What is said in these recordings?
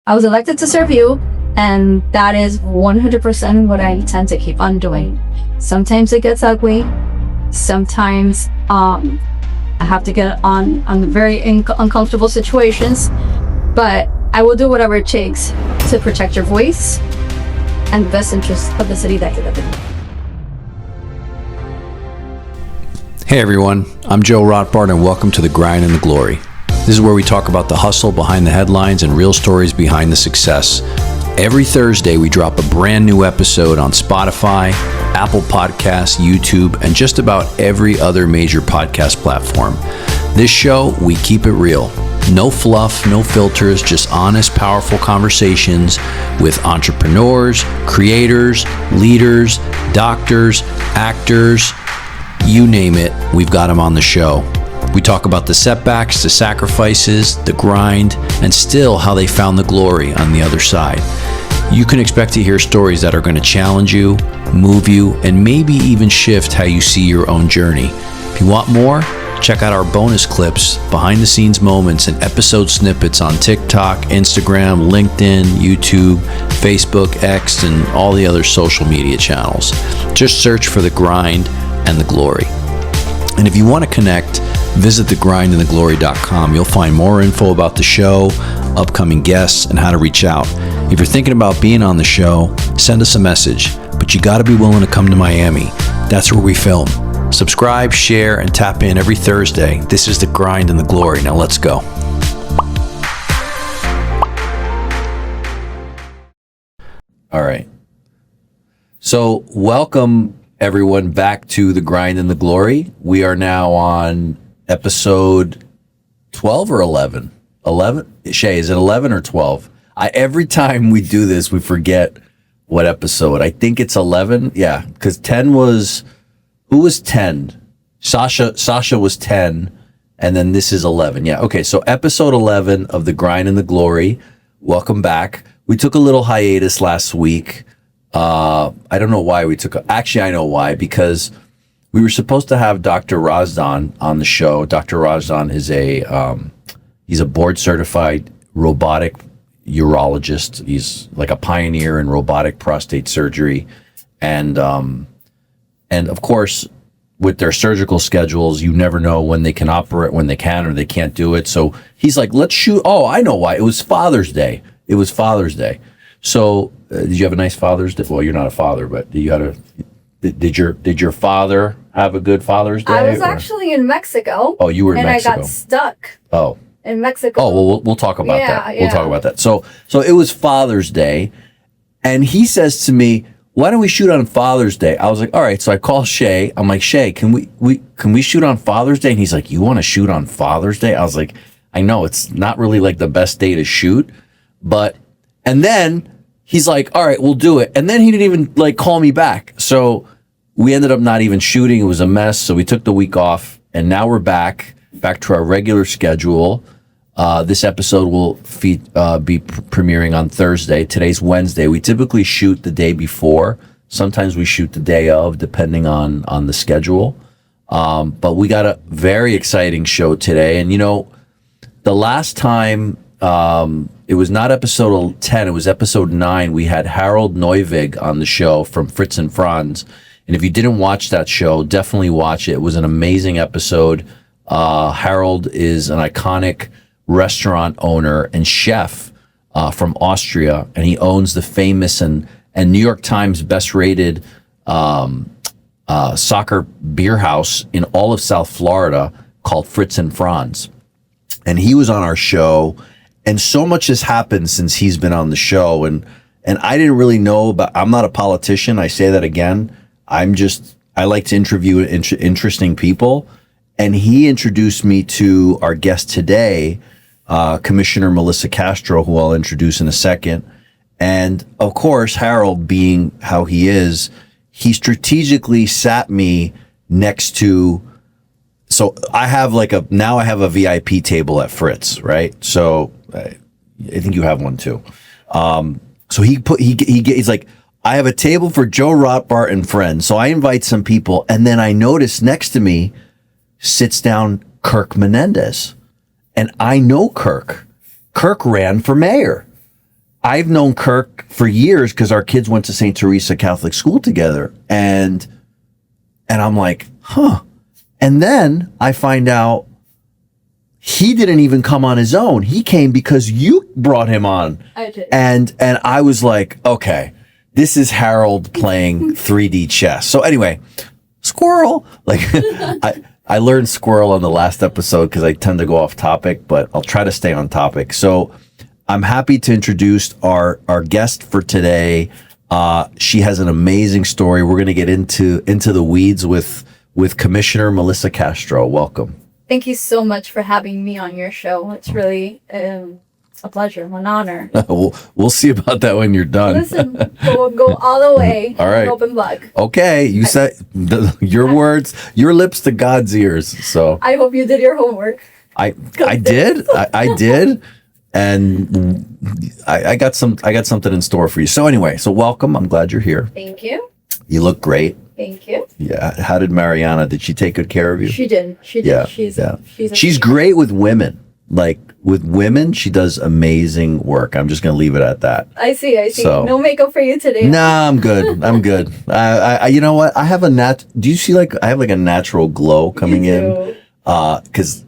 I was elected to serve you, and that is 100% what I intend to keep on doing. Sometimes it gets ugly. Sometimes I have to get on very uncomfortable situations, but I will do whatever it takes to protect your voice and the best interests of the city that you live in. Hey everyone, I'm Joe Rothbard and welcome to The Grind and the Glory. This is where we talk about the hustle behind the headlines and real stories behind the success. Every Thursday we drop a brand new episode on Spotify, Apple Podcasts, YouTube, and just about every other major podcast platform. This show, we keep it real. No fluff, no filters, just honest, powerful conversations with entrepreneurs, creators, leaders, doctors, actors, you name it, we've got them on the show. We talk about the setbacks, the sacrifices, the grind, and still how they found the glory on the other side. You can expect to hear stories that are going to challenge you, move you, and maybe even shift how you see your own journey. If you want more, check out our bonus clips, behind the scenes moments, and episode snippets on TikTok, Instagram, LinkedIn, YouTube, Facebook, X, and all the other social media channels. Just search for The Grind and the Glory. And if you want to connect, visit thegrindandtheglory.com. You'll find more info about the show, upcoming guests, and how to reach out. If you're thinking about being on the show, send us a message, but you got to be willing to come to Miami. That's where we film. Subscribe, share, and tap in every Thursday. This is The Grind and the Glory. Now let's go. All right. So welcome everyone back to The Grind and the Glory. We are now on episode 12 or 11? 11? Shay, is it 11 or 12? Every time we do this, we forget what episode. I think it's 11. Yeah, because 10 was... Who was 10? Sasha was 10, and then this is 11. Yeah, okay, so episode 11 of The Grind and the Glory. Welcome back. We took a little hiatus last week. I don't know why we took... Actually, I know why, because we were supposed to have Dr. Razdan on the show. Dr. Razdan is he's a board-certified robotic urologist. He's like a pioneer in robotic prostate surgery. And of course, with their surgical schedules, you never know when they can operate, when they can or they can't do it. So he's like, let's shoot. Oh, I know why. It was Father's Day. So did you have a nice Father's Day? Well, you're not a father, but did your father have a good Father's Day? I was actually in Mexico. Oh, you were in Mexico. And I got stuck. Oh. In Mexico. Oh, well, we'll talk about that. Yeah. We'll talk about that. So it was Father's Day, and he says to me, why don't we shoot on Father's Day? I was like, all right. So I call Shay. I'm like, Shay, can we shoot on Father's Day? And he's like, you want to shoot on Father's Day? I was like, I know it's not really like the best day to shoot, and then he's like, all right, we'll do it. And then he didn't even like call me back. So we ended up not even shooting. It was a mess. So we took the week off, and now we're back to our regular schedule. This episode will be premiering on Thursday. Today's Wednesday. We typically shoot the day before. Sometimes we shoot the day of, depending on the schedule. But we got a very exciting show today. And, the last time, it was not episode 10, it was episode 9. We had Harold Neuvig on the show from Fritz and Franz. And if you didn't watch that show, definitely watch it. It was an amazing episode. Harold is an iconic restaurant owner and chef from Austria, and he owns the famous and New York Times best rated soccer beer house in all of South Florida called Fritz and Franz. And he was on our show, and so much has happened since he's been on the show, and I didn't really know about... I'm not a politician, I say that again. I like to interview interesting people, and he introduced me to our guest today, Commissioner Melissa Castro, who I'll introduce in a second. And of course, Harold, being how he is, he strategically sat me next to... So I have now I have a VIP table at Fritz, right? So I think you have one too. So he's like, I have a table for Joe Rothbard and friends. So I invite some people, and then I notice next to me sits down Kirk Menendez. And I know Kirk. Kirk ran for mayor. I've known Kirk for years because our kids went to St. Teresa Catholic School together. And I'm like, huh. And then I find out he didn't even come on his own. He came because you brought him on. I did. And I was like, okay, this is Harold playing 3D chess. So anyway, squirrel. Like I learned squirrel on the last episode because I tend to go off topic, but I'll try to stay on topic. So I'm happy to introduce our guest for today. She has an amazing story. We're going to get into the weeds with Commissioner Melissa Castro. Welcome. Thank you so much for having me on your show. It's really a pleasure, an honor. We'll see about that when you're done. Listen, we'll go all the way. All right. Open book. Okay, you said your words, your lips to God's ears. So I hope you did your homework. I did, I did, and I got something in store for you. So anyway, so welcome. I'm glad you're here. Thank you. You look great. Thank you. Yeah. How did Mariana? Did she take good care of you? She did. She did. Yeah. She's great with women. Like with women, she does amazing work. I'm just gonna leave it at that. I see. So, no makeup for you today. Nah, I'm good. I you know what? I have do you see I have like a natural glow coming in? Because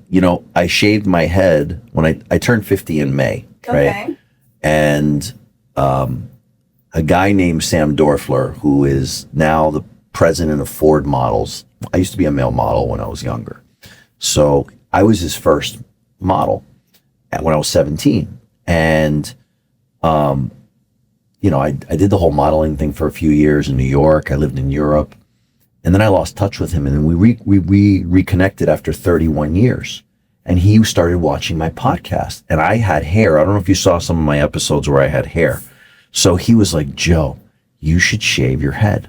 I shaved my head when I turned 50 in May, right? Okay. And a guy named Sam Dorfler, who is now the president of Ford Models. I used to be a male model when I was younger. So I was his first model when I was 17. And, I did the whole modeling thing for a few years in New York. I lived in Europe. And then I lost touch with him. And then we reconnected after 31 years. And he started watching my podcast. And I had hair. I don't know if you saw some of my episodes where I had hair. So he was like, Joe, you should shave your head.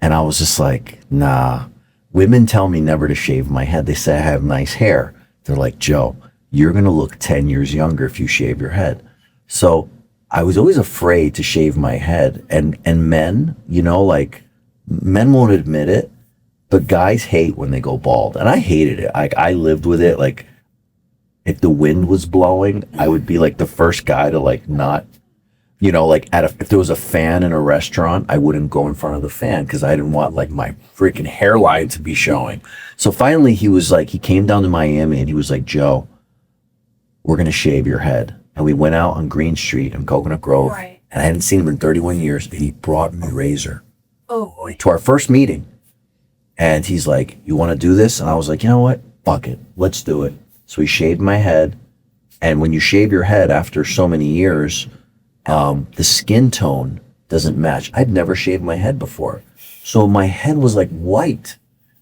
And I was just like, nah. Women tell me never to shave my head. They say I have nice hair. They're like, Joe, you're going to look 10 years younger if you shave your head. So I was always afraid to shave my head. And men, men won't admit it, but guys hate when they go bald. And I hated it. I lived with it. Like, if the wind was blowing, I would be like the first guy to not, if there was a fan in a restaurant, I wouldn't go in front of the fan because I didn't want my freaking hairline to be showing. So finally he came down to Miami and he was like, Joe, we're going to shave your head. And we went out on Green Street in Coconut Grove. Right. And I hadn't seen him in 31 years. And he brought me a razor. Oh. To our first meeting. And he's like, you want to do this? And I was like, you know what? Fuck it. Let's do it. So he shaved my head. And when you shave your head after so many years, the skin tone doesn't match. I'd never shaved my head before. So my head was white.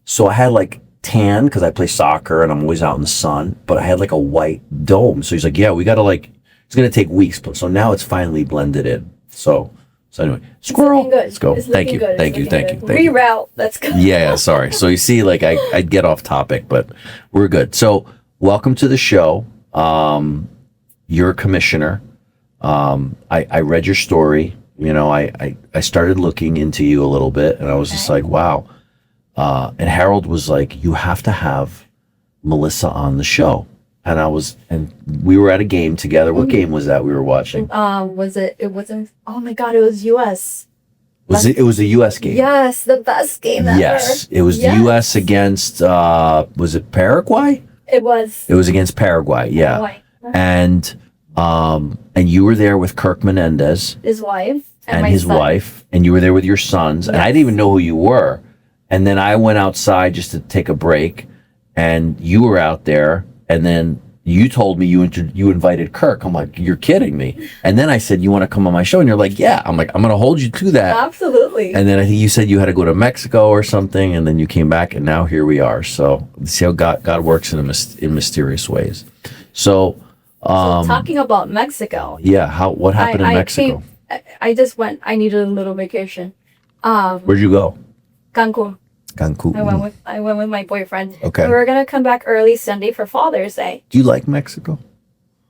So I had tan because I play soccer and I'm always out in the sun, but I had a white dome. So he's like, yeah, we got to it's going to take weeks. But so now it's finally blended in. So anyway, squirrel. Let's go. It's Thank you. good. Thank you. Reroute. Let's go. Yeah, sorry. So you see, I'd get off topic, but we're good. So welcome to the show. You're a commissioner. I read your story. I started looking into you a little bit and I was just like, wow. And Harold was like, you have to have Melissa on the show. And we were at a game together. What game was that we were watching? It wasn't, oh my God, it was US. It was a US game. Yes, the best game ever. Yes, it was the US against, was it Paraguay? It was. It was against Paraguay, yeah. Paraguay. And you were there with Kirk Menendez. His wife. And his wife. And you were there with your sons. Yes. And I didn't even know who you were. And then I went outside just to take a break. And you were out there. And then you told me you invited Kirk. I'm like, you're kidding me. And then I said, you want to come on my show? And you're like, yeah. I'm like, I'm going to hold you to that. Absolutely. And then I think you said you had to go to Mexico or something. And then you came back. And now here we are. So see how God works in mysterious ways. So talking about Mexico. Yeah, what happened in Mexico? I just went. I needed a little vacation. Where'd you go? Cancun. I went with my boyfriend. Okay. And we were gonna come back early Sunday for Father's Day. Do you like Mexico?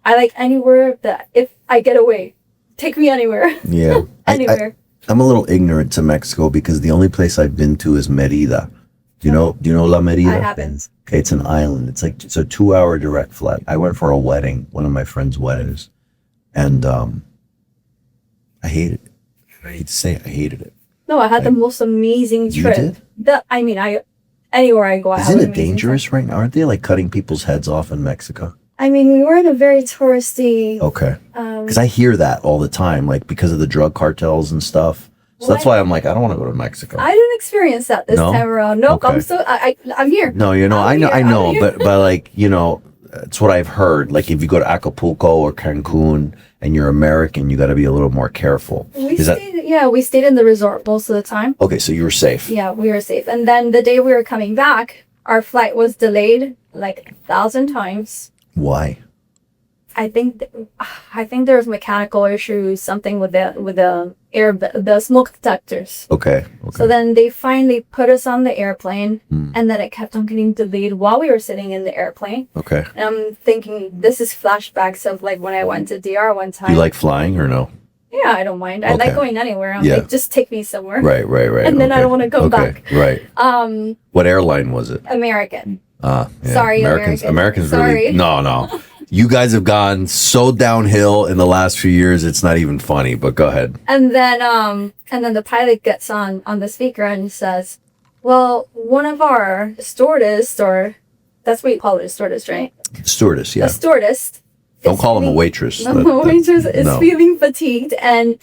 I like anywhere that if I get away, take me anywhere. Yeah. Anywhere. I'm a little ignorant to Mexico because the only place I've been to is Mérida. Do you know La Mérida? I haven't. Okay, it's an island. It's a 2-hour direct flight. I went for a wedding, one of my friend's weddings, and I hate it. I hate to say it, I hated it. No, I had the most amazing You trip. did? Anywhere I go, I have Isn't an it amazing dangerous trip. right now? Aren't they like cutting people's heads off in Mexico? I mean, we were in a very touristy. Okay. Because I hear that all the time, like because of the drug cartels and stuff. So that's why I'm like, I don't want to go to Mexico. I didn't experience that this No? time around. Nope, Okay. I'm here. No, you know, I'm I here, know, I'm here. but like, you know, it's what I've heard. Like if you go to Acapulco or Cancun and you're American, you got to be a little more careful. We stayed in the resort most of the time. Okay, so you were safe. Yeah, we were safe. And then the day we were coming back, our flight was delayed like 1,000 times. Why? I think there was mechanical issues, something with the smoke detectors. Okay. So then they finally put us on the airplane, and then it kept on getting delayed while we were sitting in the airplane. Okay. And I'm thinking, this is flashbacks of like when I went to DR one time. Do you like flying or no? Yeah, I don't mind. I like going anywhere. I'm like, just take me somewhere. Right. And then I don't want to come back. Right. What airline was it? American. Yeah. Sorry, Americans Sorry. really no. You guys have gone so downhill in the last few years. It's not even funny. But go ahead. And then the pilot gets on the speaker and says, "Well, one of our stewardess, or that's what you call it, a stewardess, right? Stewardess, yeah. A stewardess. Don't call them a waitress. No, a waitress is feeling fatigued and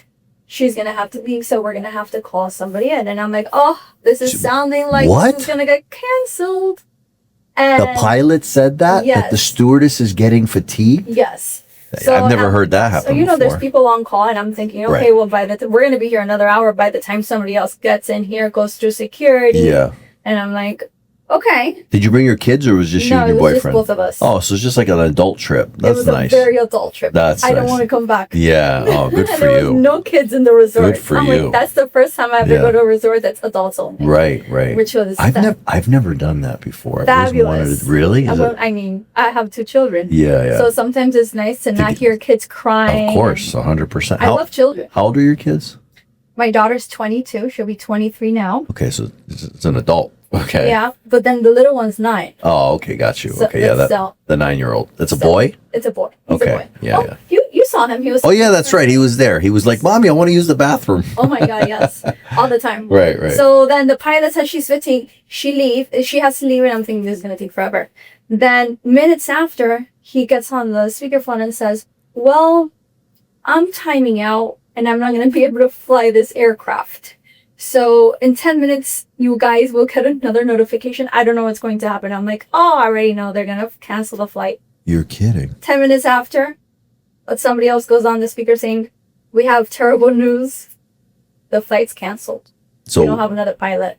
she's gonna have to leave, so we're gonna have to call somebody in." And I'm like, "Oh, this is sounding like this is gonna get canceled." And the pilot said that? Yes. That the stewardess is getting fatigued? Yes. I've never heard that happen So, before. there's people on call, and I'm thinking, okay, well, we're going to be here another hour. By the time somebody else gets in here, goes through security. Yeah. And I'm like, okay. Did you bring your kids, or was it just you and your boyfriend? No, it was just both of us. Oh, so it's just like an adult trip. That's nice. It was a very adult trip. I don't want to come back. Yeah. Oh, good for there you. was no kids in the resort. Good for I'm you. like, that's the first time I ever go to a resort that's adults only. Right. Which was I've never done that before. Fabulous. Really? I have 2 children. Yeah. So sometimes it's nice to not hear kids crying. Of course, 100%. I love children. How old are your kids? My daughter's 22. She'll be 23 now. Okay, so it's an adult. Okay. Yeah, but then the little one's 9. Oh, okay, got you. So Okay, the 9-year-old. That's a boy? It's a boy. He's okay. a boy. Yeah. You saw him. He was. Oh yeah, that's right. He was there. He was like, "Mommy, I want to use the bathroom." Oh my God, yes, all the time. Right. So then the pilot says she's fatigued. She has to leave, and I'm thinking this is gonna take forever. Then minutes after, he gets on the speakerphone and says, "Well, I'm timing out, and I'm not gonna be able to fly this aircraft. So in 10 minutes, you guys will get another notification. I don't know what's going to happen." I'm like, "Oh, I already know they're gonna cancel the flight." You're kidding. 10 minutes after, somebody else goes on the speaker saying, "We have terrible news. The flight's canceled. So we don't have another pilot."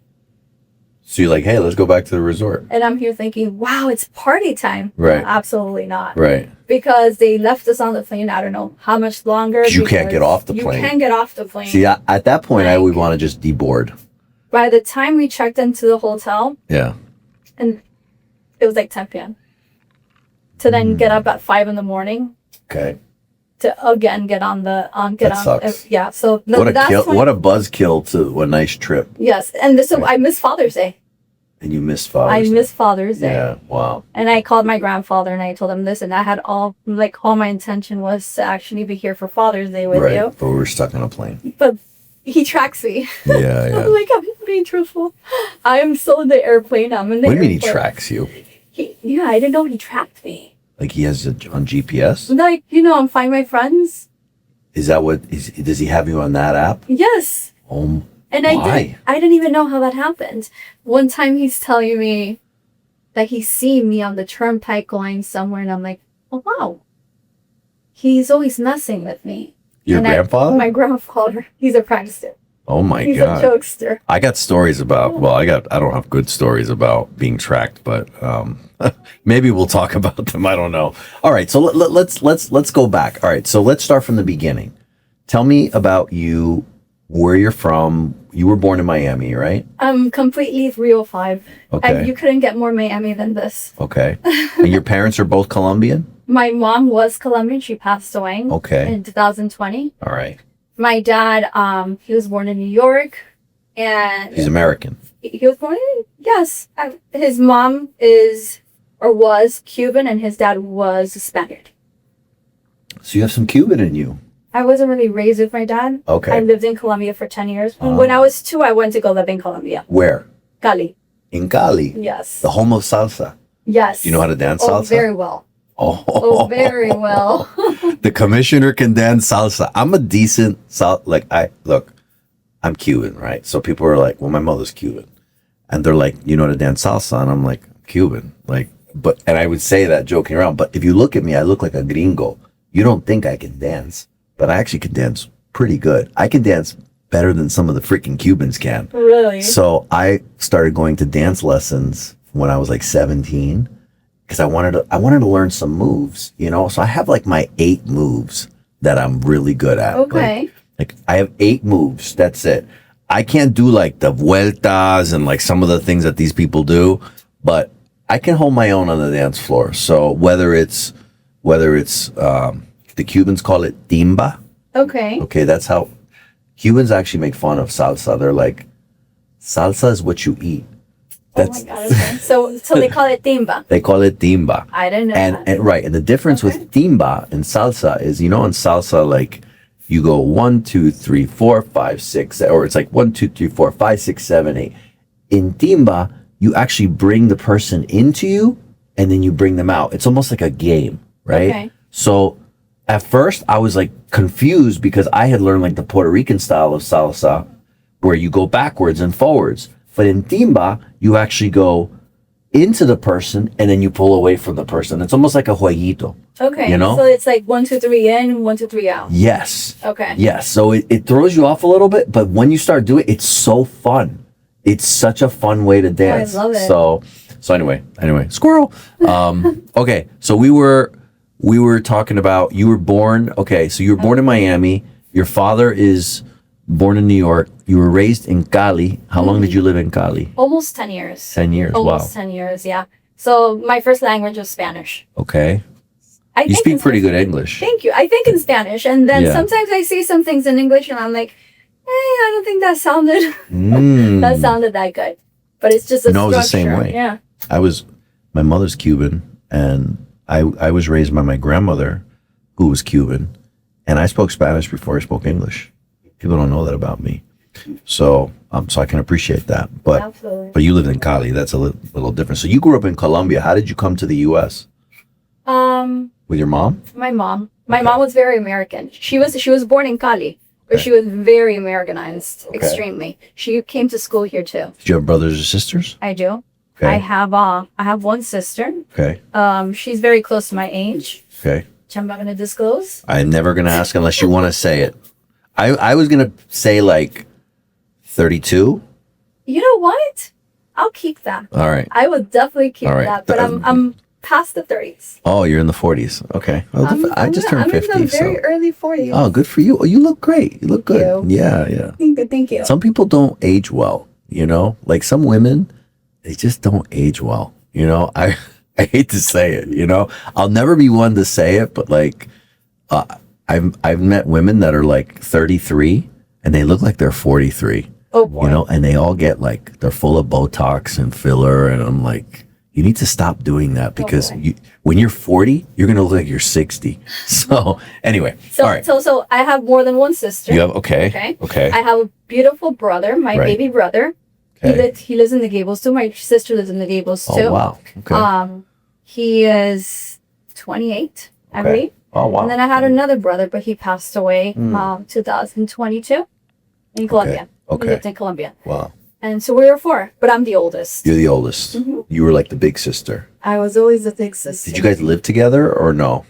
So you're like, "Hey, let's go back to the resort." And I'm here thinking, wow, it's party time. Right. No, absolutely not. Right. Because they left us on the plane, I don't know how much longer. You can't get off the plane. You can't get off the plane. See, at that point, I would want to just deboard. By the time we checked into the hotel, yeah, and it was like 10 p.m. to then get up at 5 in the morning. Okay. To again get on the sucks. Yeah. So what a buzzkill to a nice trip. Yes, and so I miss Father's Day. And you missed Father's Day. I missed Father's Day. Yeah. Wow. And I called my grandfather and I told him, "Listen, I had all my intention was to actually be here for Father's Day with you." But we were stuck on a plane. But he tracks me. Yeah. I'm like, I'm being truthful. I am still in the airplane. I'm in the. What do you mean he tracks you? I didn't know he tracked me. Like he has it on GPS? Like, I'm Find My Friends. Is that does he have you on that app? Yes. Oh, and why? I didn't even know how that happened. One time he's telling me that he's seen me on the turnpike going somewhere, and I'm like, oh wow. He's always messing with me. Your grandfather? My grandfather. He's a prankster. Oh my He's God. He's a jokester. I got stories about, I don't have good stories about being tracked, but maybe we'll talk about them. I don't know. All right. So let's go back. All right. So let's start from the beginning. Tell me about you, where you're from. You were born in Miami, right? I'm completely 305. Okay. You couldn't get more Miami than this. Okay. And your parents are both Colombian? My mom was Colombian. She passed away in 2020. All right. My dad, he was born in New York, and he's American. He was born in, yes. His mom was Cuban, and his dad was Spaniard. So you have some Cuban in you. I wasn't really raised with my dad. Okay. I lived in Colombia for 10 years. When I was 2, I went to go live in Colombia. Where? Cali. In Cali. Yes. The home of salsa. Yes. You know how to dance Oh, salsa? very well. Oh, very well. The commissioner can dance salsa. I'm a decent I'm Cuban, right? So people are like, well, my mother's Cuban. And they're like, you know how to dance salsa? And I'm like, Cuban. And I would say that joking around. But if you look at me, I look like a gringo. You don't think I can dance, but I actually can dance pretty good. I can dance better than some of the freaking Cubans can. Really? So I started going to dance lessons when I was like 17 because I wanted to learn some moves, you know? So I have like my 8 moves that I'm really good at. Okay. Like I have 8 moves. That's it. I can't do like the vueltas and like some of the things that these people do, but I can hold my own on the dance floor. So whether it's the Cubans call it timba. Okay. Okay, that's how Cubans actually make fun of salsa. They're like, salsa is what you eat. That's, oh my God. Okay. So they call it timba. They call it timba. I didn't know that. And right. And the difference with timba and salsa is, you know, in salsa, like you go 1, 2, 3, 4, 5, 6, or it's like 1, 2, 3, 4, 5, 6, 7, 8. In timba, you actually bring the person into you and then you bring them out. It's almost like a game, right? Okay. So at first I was like confused because I had learned like the Puerto Rican style of salsa where you go backwards and forwards. But in timba, you actually go into the person and then you pull away from the person. It's almost like a jueguito. Okay. You know? So it's like 1, 2, 3 in, 1, 2, 3 out. Yes. Okay. Yes. So it throws you off a little bit, but when you start doing it, it's so fun. It's such a fun way to dance. I love it. So anyway, squirrel. Okay. So we were talking about, you were born, okay, so you were born in Miami. Your father is born in New York. You were raised in Cali. How long did you live in Cali? Almost 10 years. 10 years. Almost Wow. 10 years, yeah. So my first language was Spanish. Okay. I You think speak in pretty Spanish. good English. Thank you. I think in Spanish. And then Yeah. sometimes I see some things in English and I'm like, I don't think that sounded Mm. that sounded that good. But it's just a No, it was the structure. same way. Yeah. My mother's Cuban, and I was raised by my grandmother, who was Cuban, and I spoke Spanish before I spoke English. People don't know that about me. So I can appreciate that. Absolutely. But you lived in Cali. That's a little different. So you grew up in Colombia. How did you come to the U.S.? With your mom? My mom. My mom was very American. She was born in Cali, but Okay. she was very Americanized, Okay. extremely. She came to school here too. Did you have brothers or sisters? I do. Okay. I have one sister. Okay. She's very close to my age, Okay. which I'm not gonna disclose. I'm never going to ask unless you want to say it. I was going to say like 32. You know what? I'll keep that. All right. I will definitely keep All right. that. But I'm past the 30s. Oh, you're in the 40s. Okay. Well, I just turned 50. I'm in the very So. early 40s. Oh, good for you. Oh, you look great. You look good. you. Yeah. Thank you. Some people don't age well, you know? Like some women, they just don't age well. You know, I hate to say it, you know? I'll never be one to say it, but like I've met women that are like 33 and they look like they're 43. Oh boy. You know, and they all get like, they're full of Botox and filler. And I'm like, you need to stop doing that because when you're 40, you're going to look like you're 60. So anyway, So, all right. so I have more than one sister. You have, okay. I have a beautiful brother, my Right. baby brother. Okay. He lives in the Gables too. My sister lives in the Gables too. Oh, wow. Okay. He is 28, I Okay. believe. Oh, wow. And then I had another brother, but he passed away 2022 in Colombia. Okay. He lived in Colombia. Wow. And so we were 4, but I'm the oldest. You're the oldest. You were like the big sister. I was always the big sister. Did you guys live together or no?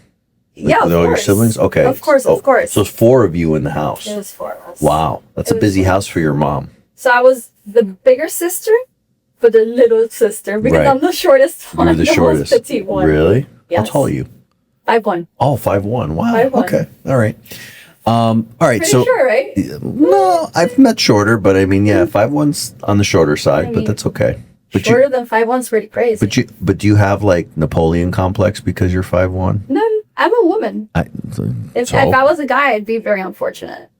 Yeah, of with all your course. siblings? Okay. Of course, of course. So it's 4 of you in the house. It was 4 of us. Wow. That's It a was busy fun. house for your mom. So I was the bigger sister, but the little sister because Right. I'm the shortest You one. were the most shortest. petite one. Really? Yes. How tall are you? 5'1". Oh, 5'1". Wow. 5'1". Okay. All right. All right. Pretty so sure, right? no, I've met shorter, but I mean, yeah, 5'1's on the shorter side, but mean, that's okay. But Shorter than 5'1's pretty crazy. but do you have like Napoleon complex because you're 5'1"? No, I'm a woman. If I was a guy, I'd be very unfortunate.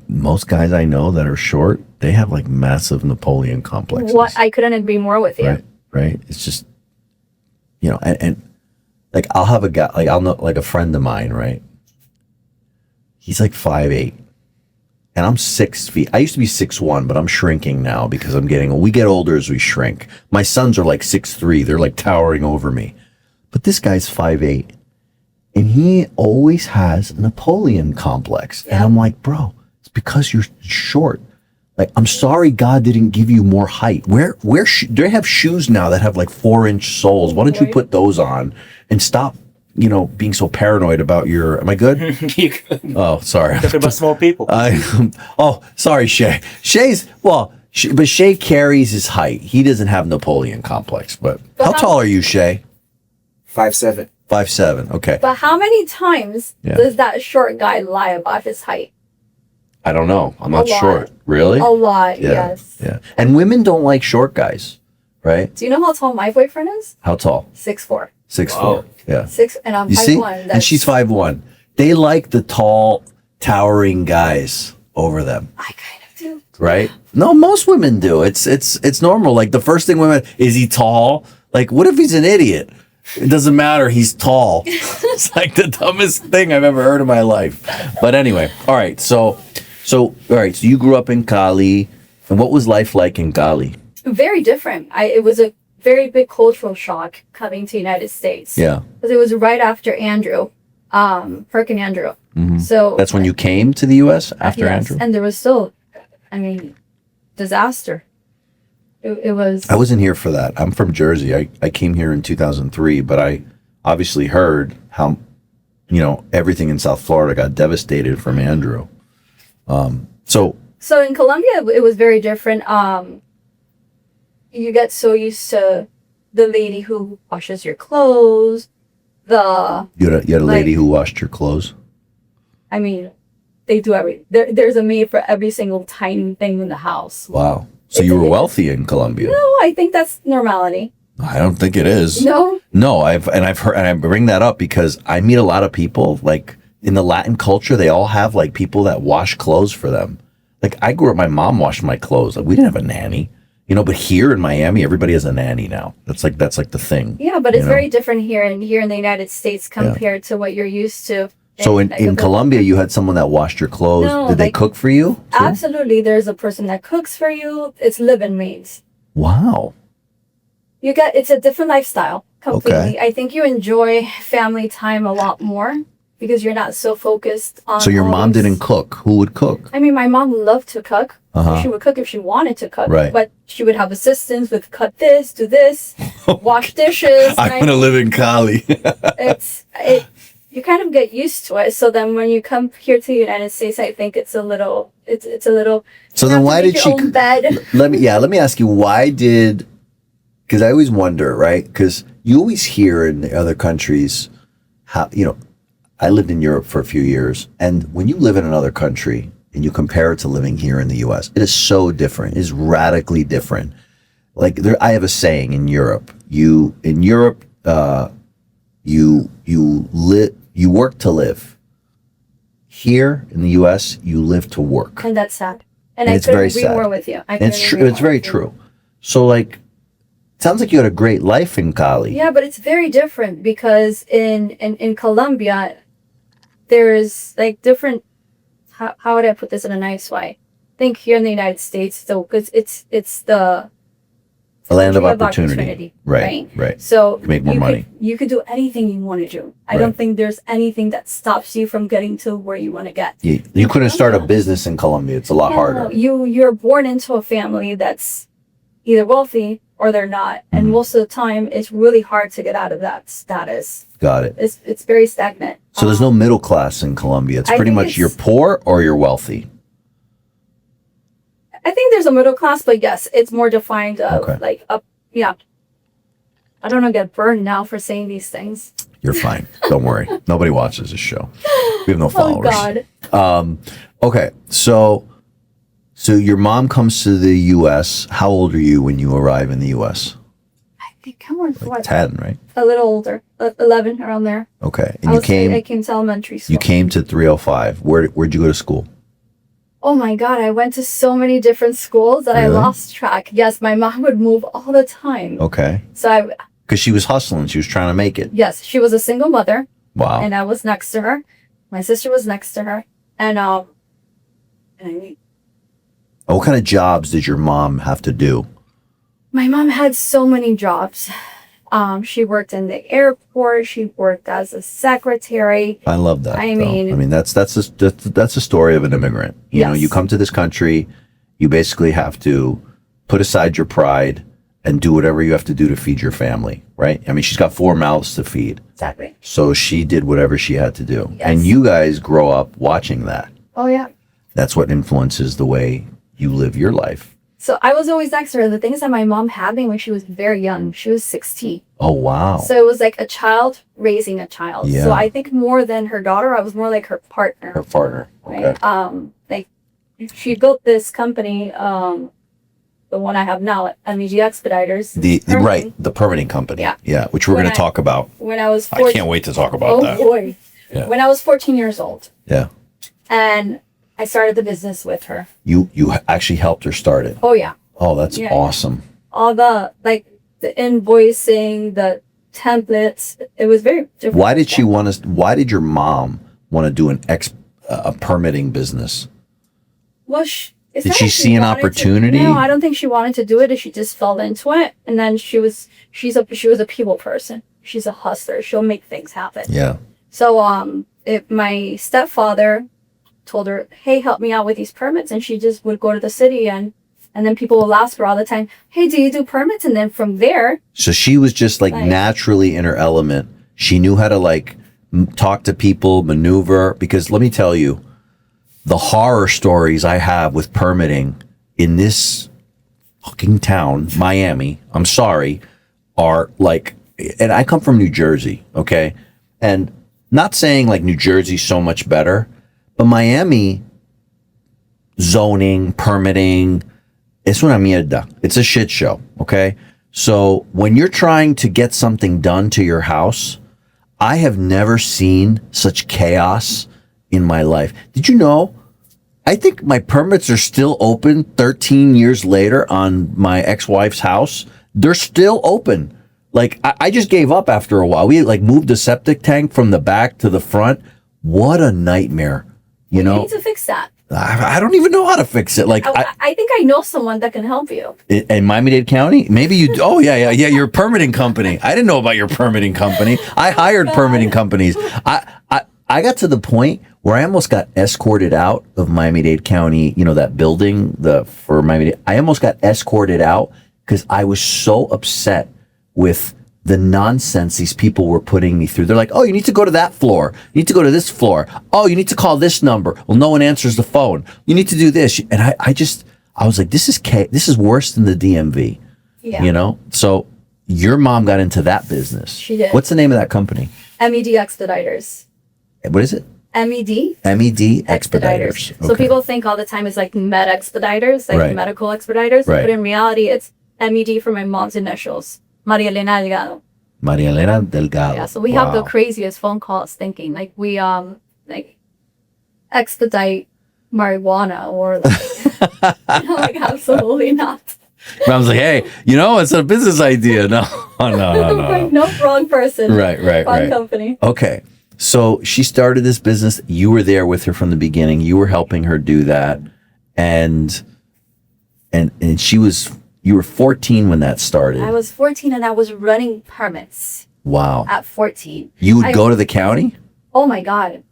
Most guys I know that are short, they have like massive Napoleon complexes. What I couldn't agree more with you. Right. It's just, you know, and like I'll have a guy, like I'll know, like a friend of mine, right? He's like 5'8", and I'm 6 feet. I used to be 6'1", but I'm shrinking now because I'm getting. We get older as we shrink. My sons are like 6'3". They're like towering over me, but this guy's 5'8", and he always has a Napoleon complex. And I'm like, bro, it's because you're short. Like, I'm sorry God didn't give you more height. They have shoes now that have like 4-inch soles. Why don't you put those on and stop, being so paranoid about your, am I good? You good. Oh, sorry. Talking about small people. Sorry, Shay. But Shay carries his height. He doesn't have Napoleon complex, but how tall are you, Shay? 5'7". 5'7", okay. But how many times does that short guy lie about his height? I don't know. I'm not short. Really? A lot, Yeah. yes. Yeah. And women don't like short guys, right? Do you know how tall my boyfriend is? How tall? 6'4". 6'4". Wow. Yeah. 6, and I'm You 5'1". see? That's, And she's 5'1". They like the tall, towering guys over them, I kind of do. right? No, most women do. It's normal. Like, the first thing women, is he tall? Like, what if he's an idiot? It doesn't matter. He's tall. It's like the dumbest thing I've ever heard in my life. But anyway, all right. So you grew up in Cali, and what was life like in Cali? Very different. It was a very big cultural shock coming to the United States. Yeah. Because it was right after Andrew, Hurricane Andrew. Mm-hmm. So That's when you came to the U.S. after Andrew? And there was still, disaster. It was. I wasn't here for that. I'm from Jersey. I came here in 2003, but I obviously heard how, everything in South Florida got devastated from Andrew. So in Colombia, it was very different. You get so used to the lady who washes your clothes. you had a lady who washed your clothes? They do there's a maid for every single tiny thing in the house. Wow. So you were wealthy in Colombia? No, I think that's normality. I don't think it is. No? No, I've heard, and I bring that up because I meet a lot of people, like, in the Latin culture, they all have, like, people that wash clothes for them. Like, I grew up, my mom washed my clothes. Like, we didn't have a nanny, but here in Miami, everybody has a nanny now. That's like the thing. Yeah, but it's very different here in the United States compared to what you're used to. So in Colombia, you had someone that washed your clothes. No, Did they cook for you too? Absolutely. There's a person that cooks for you. It's live-in maids. Wow. It's a different lifestyle completely. Okay. I think you enjoy family time a lot more because you're not so focused on. So your mom didn't cook. Who would cook? My mom loved to cook. Uh-huh. She would cook if she wanted to cook. Right. But she would have assistants with cut this, do this, wash dishes. I'm gonna live in Cali. You kind of get used to it. So then when you come here to the United States, I think it's a little. So then why did she? Bed. Let me ask you, why did? Because I always wonder, right? Because you always hear in the other countries how, I lived in Europe for a few years, and when you live in another country and you compare it to living here in the U.S., it is so different. It is radically different. Like, I have a saying in Europe. You work to live. Here in the U.S., you live to work. And that's sad. And it's very sad. I couldn't agree more with you. It's true. It's very true. So, like, sounds like you had a great life in Cali. Yeah, but it's very different because in Colombia, there's like different. How would I put this in a nice way? I think here in the United States, though, because it's the a land of opportunity. Right. So you make more money. You could do anything you want to do. I don't think there's anything that stops you from getting to where you want to get. You couldn't start a business in Colombia. It's a lot harder. You're born into a family that's either wealthy or they're not, and most of the time it's really hard to get out of that status. Got it. It's very stagnant. So there's no middle class in Colombia. It's pretty much you're poor or you're wealthy. I think there's a middle class, but yes, it's more defined of yeah. I don't want to get burned now for saying these things. You're fine. Don't worry. Nobody watches this show. We have no followers. Oh God. Okay. So your mom comes to the U.S. How old are you when you arrive in the U.S.? I think I'm on Like 10, right? A little older, 11 around there. Okay. And I came to elementary school. You came to 305. Where'd you go to school? Oh my God, I went to so many different schools that I lost track. Yes, my mom would move all the time. Okay. So because she was hustling. She was trying to make it. Yes, she was a single mother. Wow. And I was next to her. My sister was next to her. And and What kind of jobs did your mom have to do? my mom had so many jobs. She worked in the airport. She worked as a secretary. I love that. I though. mean- that's a story of an immigrant. You know, Yes. you come to this country, you basically have to put aside your pride and do whatever you have to do to feed your family, right? I mean, she's got 4 mouths to feed. Exactly. So she did whatever she had to do. Yes. And you guys grow up watching that. Oh yeah. That's what influences the way you live your life. So I was always extra. The things that my mom had me when she was very young. She was 16. Oh, wow. So it was like a child raising a child. Yeah. So I think more than her daughter, I was more like her partner. Her partner. Okay. Right? Like she built this company, the one I have now, MEG Expediters. The Permitting. right, the permitting company. Yeah. Yeah, which we're When going to I- talk about. When I was I 14. can't wait to talk about Oh that. boy. Yeah. When I was 14 years old. Yeah. And I started the business with her. You actually helped her start it. Oh yeah. Oh, that's Yeah. awesome. All the invoicing, the templates, it was very different. Why did your mom want to do a permitting business? Well, Did it's not she that see an wanted to- opportunity? No, I don't think she wanted to do it. She just fell into it, and then she was a people person. She's a hustler. She'll make things happen. Yeah. So my stepfather told her, "Hey, help me out with these permits," and she just would go to the city and then people will ask her all the time, "Hey, do you do permits?" And then from there, So she was just like Like- naturally in her element. She knew how to like talk to people, maneuver. Because let me tell you, the horror stories I have with permitting in this fucking town, Miami, I'm sorry, are like, and I come from New Jersey, okay? And not saying like New Jersey's so much better, but Miami zoning, permitting, es una mierda. It's a shit show, okay? So when you're trying to get something done to your house, I have never seen such chaos in my life. Did you know? I think my permits are still open 13 years later on my ex-wife's house. They're still open. Like, I just gave up after a while. We like moved the septic tank from the back to the front. What a nightmare. You you know, need to fix that. I don't even know how to fix it. Like, I think I know someone that can help you. in Miami-Dade County? Maybe you, oh yeah, you're a permitting company. I didn't know about your permitting company. I hired permitting companies. I got to the point where I almost got escorted out of Miami-Dade County, you know, that building, for Miami-Dade. I almost got escorted out because I was so upset with the nonsense these people were putting me through. They're like, oh, you need to go to that floor. You need to go to this floor. Oh, you need to call this number. Well, no one answers the phone. You need to do this. And I was like, this is worse than the DMV, Yeah. you know? So your mom got into that business. She did. What's the name of that company? MED Expediters. What is it? MED MED Expediters. So Okay. people think all the time it's like med expediters, like Right. medical expediters. Right. But in reality, it's MED for my mom's initials, Maria Elena Delgado. Maria Elena Delgado. Yeah. So we have the Wow. craziest phone calls thinking like we like expedite marijuana or like absolutely not. I was like, hey, you know, it's a business idea. No, no. Like, no, wrong person. Right. Wrong company. Okay. So she started this business. You were there with her from the beginning. You were helping her do that. And you were 14 when that started. I was 14 and I was running permits Wow. at 14. You would go to the county? Oh my God.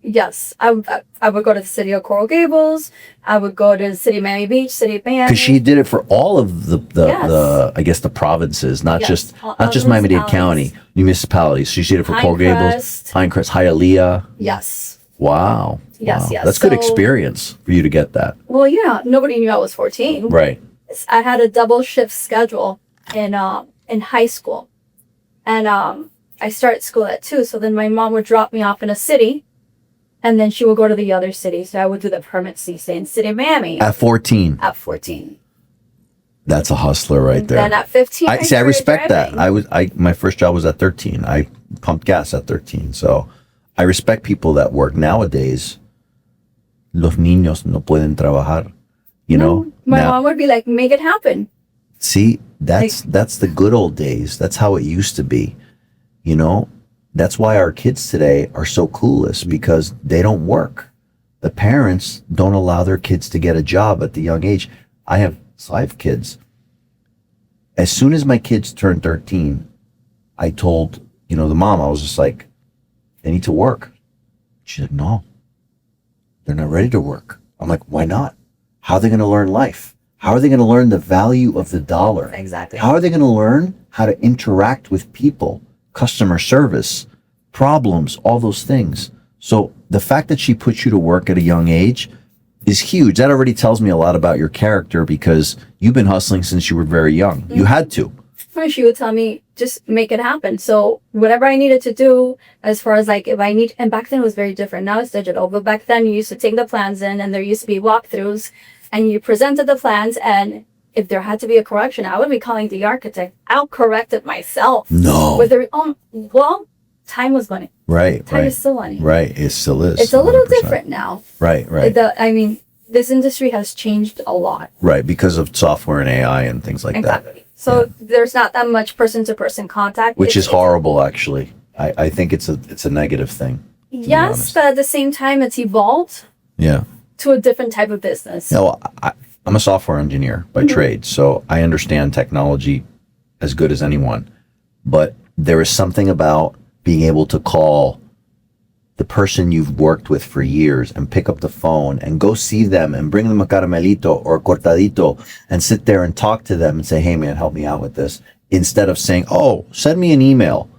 Yes. I would go to the city of Coral Gables. I would go to the city of Miami Beach, city of Miami. Because she did it for all of the Yes. I guess the provinces, not Yes. just All Miami-Dade municipalities. County, municipalities. She did it for Coral Gables, Pinecrest, Hialeah. Yes. Wow. Yes, Wow. yes. That's good So- experience for you to get that. Well, yeah, nobody knew I was 14. Right. I had a double shift schedule in high school. And I started school at 2. So then my mom would drop me off in a city. And then she would go to the other city. So I would do the permits, say, in city of Miami At 14. at 14. That's a hustler right there. Then at 15, I started respect driving. that. My first job was at 13. I pumped gas at 13. So I respect people that work nowadays. Los niños no pueden trabajar. You know? My Now- mom would be like, make it happen. See, that's the good old days. That's how it used to be. You know? That's why our kids today are so clueless because they don't work. the parents don't allow their kids to get a job at the young age. I have 5 kids. As soon as my kids turned 13, I told, the mom, I was just like, they need to work. She's like, no, they're not ready to work. I'm like, why not? How are they going to learn life? How are they going to learn the value of the dollar? Exactly. How are they going to learn how to interact with people, customer service, problems, all those things? So the fact that she puts you to work at a young age is huge. That already tells me a lot about your character because you've been hustling since you were very young. Mm-hmm. You had to. She would tell me, just make it happen. So whatever I needed to do, as far as like if I need, and back then it was very different. Now it's digital, but back then you used to take the plans in and there used to be walkthroughs and you presented the plans, and if there had to be a correction, I would be calling the architect. I'll correct it myself. No. Well, time was money. Right. Time is still money. Right. It still is. It's a little different now. Right. This industry has changed a lot. Right. Because of software and AI and things like that. Exactly. So there's not that much person-to-person contact. Which is horrible, actually. I think it's a negative thing. Yes, but at the same time, it's evolved. Yeah. To a different type of business. No, I'm a software engineer by trade, so I understand technology as good as anyone. But there is something about being able to call the person you've worked with for years and pick up the phone and go see them and bring them a caramelito or a cortadito and sit there and talk to them and say, hey man, help me out with this, instead of saying, oh, send me an email.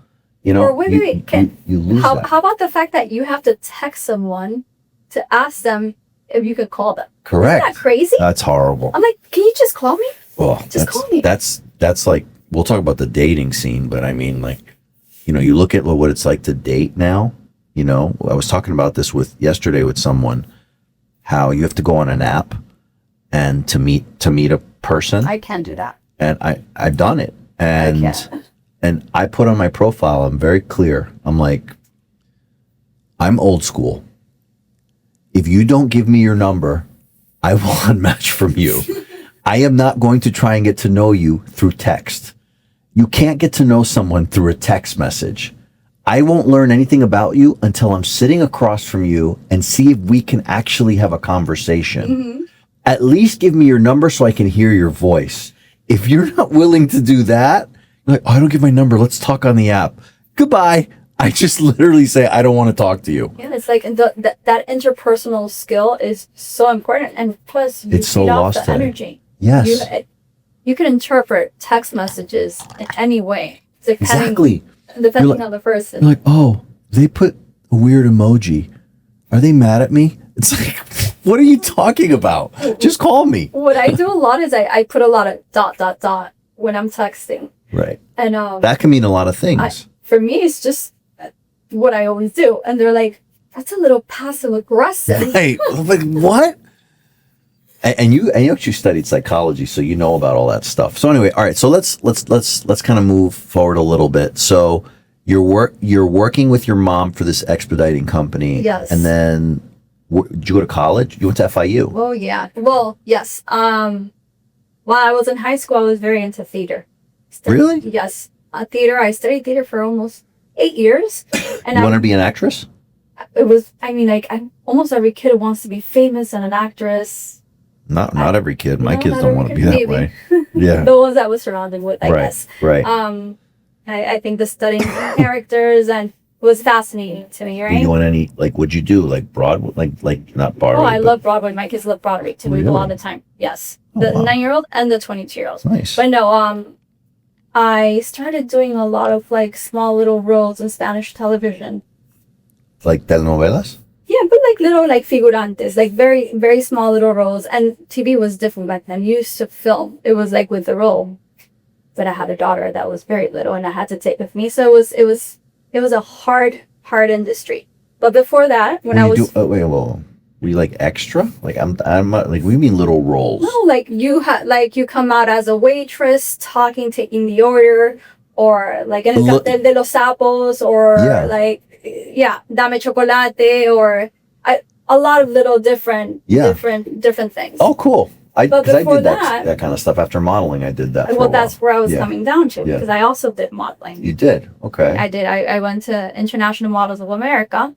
Or wait, you lose that. How about the fact that you have to text someone to ask them if you could call them? Correct. Isn't that crazy? That's horrible. I'm like, can you just call me? Well, just call me. That's like, we'll talk about the dating scene, but I mean, like, you look at what it's like to date now. I was talking about this yesterday with someone, how you have to go on an app and to meet a person. I can do that. And I've done it. And I put on my profile, I'm very clear. I'm like, I'm old school. If you don't give me your number, I will unmatch from you. I am not going to try and get to know you through text. You can't get to know someone through a text message. I won't learn anything about you until I'm sitting across from you and see if we can actually have a conversation. Mm-hmm. At least give me your number so I can hear your voice. If you're not willing to do that, you're like, oh, I don't give my number. Let's talk on the app. Goodbye. I just literally say, I don't want to talk to you. Yeah, it's like that interpersonal skill is so important. And plus, you it's so feed off lost the today. energy. Yes. You can interpret text messages in any way. Exactly. Depending on the person. You're like, oh, they put a weird emoji. Are they mad at me? It's like, what are you talking about? Just call me. What I do a lot is I put a lot of ... when I'm texting. Right. And that can mean a lot of things. For me, it's just what I always do. And they're like, that's a little passive aggressive. Right. Like, what? And you actually studied psychology, so you know about all that stuff. So anyway, all right. So let's kind of move forward a little bit. So you're working with your mom for this expediting company. Yes. And then did you go to college? You went to FIU. Oh yeah. Well, yes. While I was in high school, I was very into theater. Really? Yes. Theater. I studied theater for almost 8 years. And you wanted to be an actress? It was. I mean, like almost every kid wants to be famous and an actress. Not every kid. My kids don't want to be that way. Yeah. The ones I was surrounded with, I guess. Right. I think the studying characters and was fascinating to me, right? Did you want any, like, what'd you do? Like Broadway? Like not Broadway. Oh, I love Broadway. My kids love Broadway too. We go all the time. Yes. The 9-year-old and the 22-year-old. Nice. But no, I started doing a lot of like small little roles in Spanish television. Like telenovelas? Yeah, but like little like figurantes, like very, very small little roles. And TV was different back then. You used to film. It was like with the role. But I had a daughter that was very little and I had to take with me. So it was a hard industry. But before that, when I was were you like extra? Like I'm like, we mean little roles. No, like you come out as a waitress talking, taking the order, or like en el cartel de los sapos, or dame chocolate, or a lot of little different things. Oh, cool. But I before did that kind of stuff after modeling. I did that. Well, that's where I was coming down to, because I also did modeling. You did? Okay. I did. I went to International Models of America,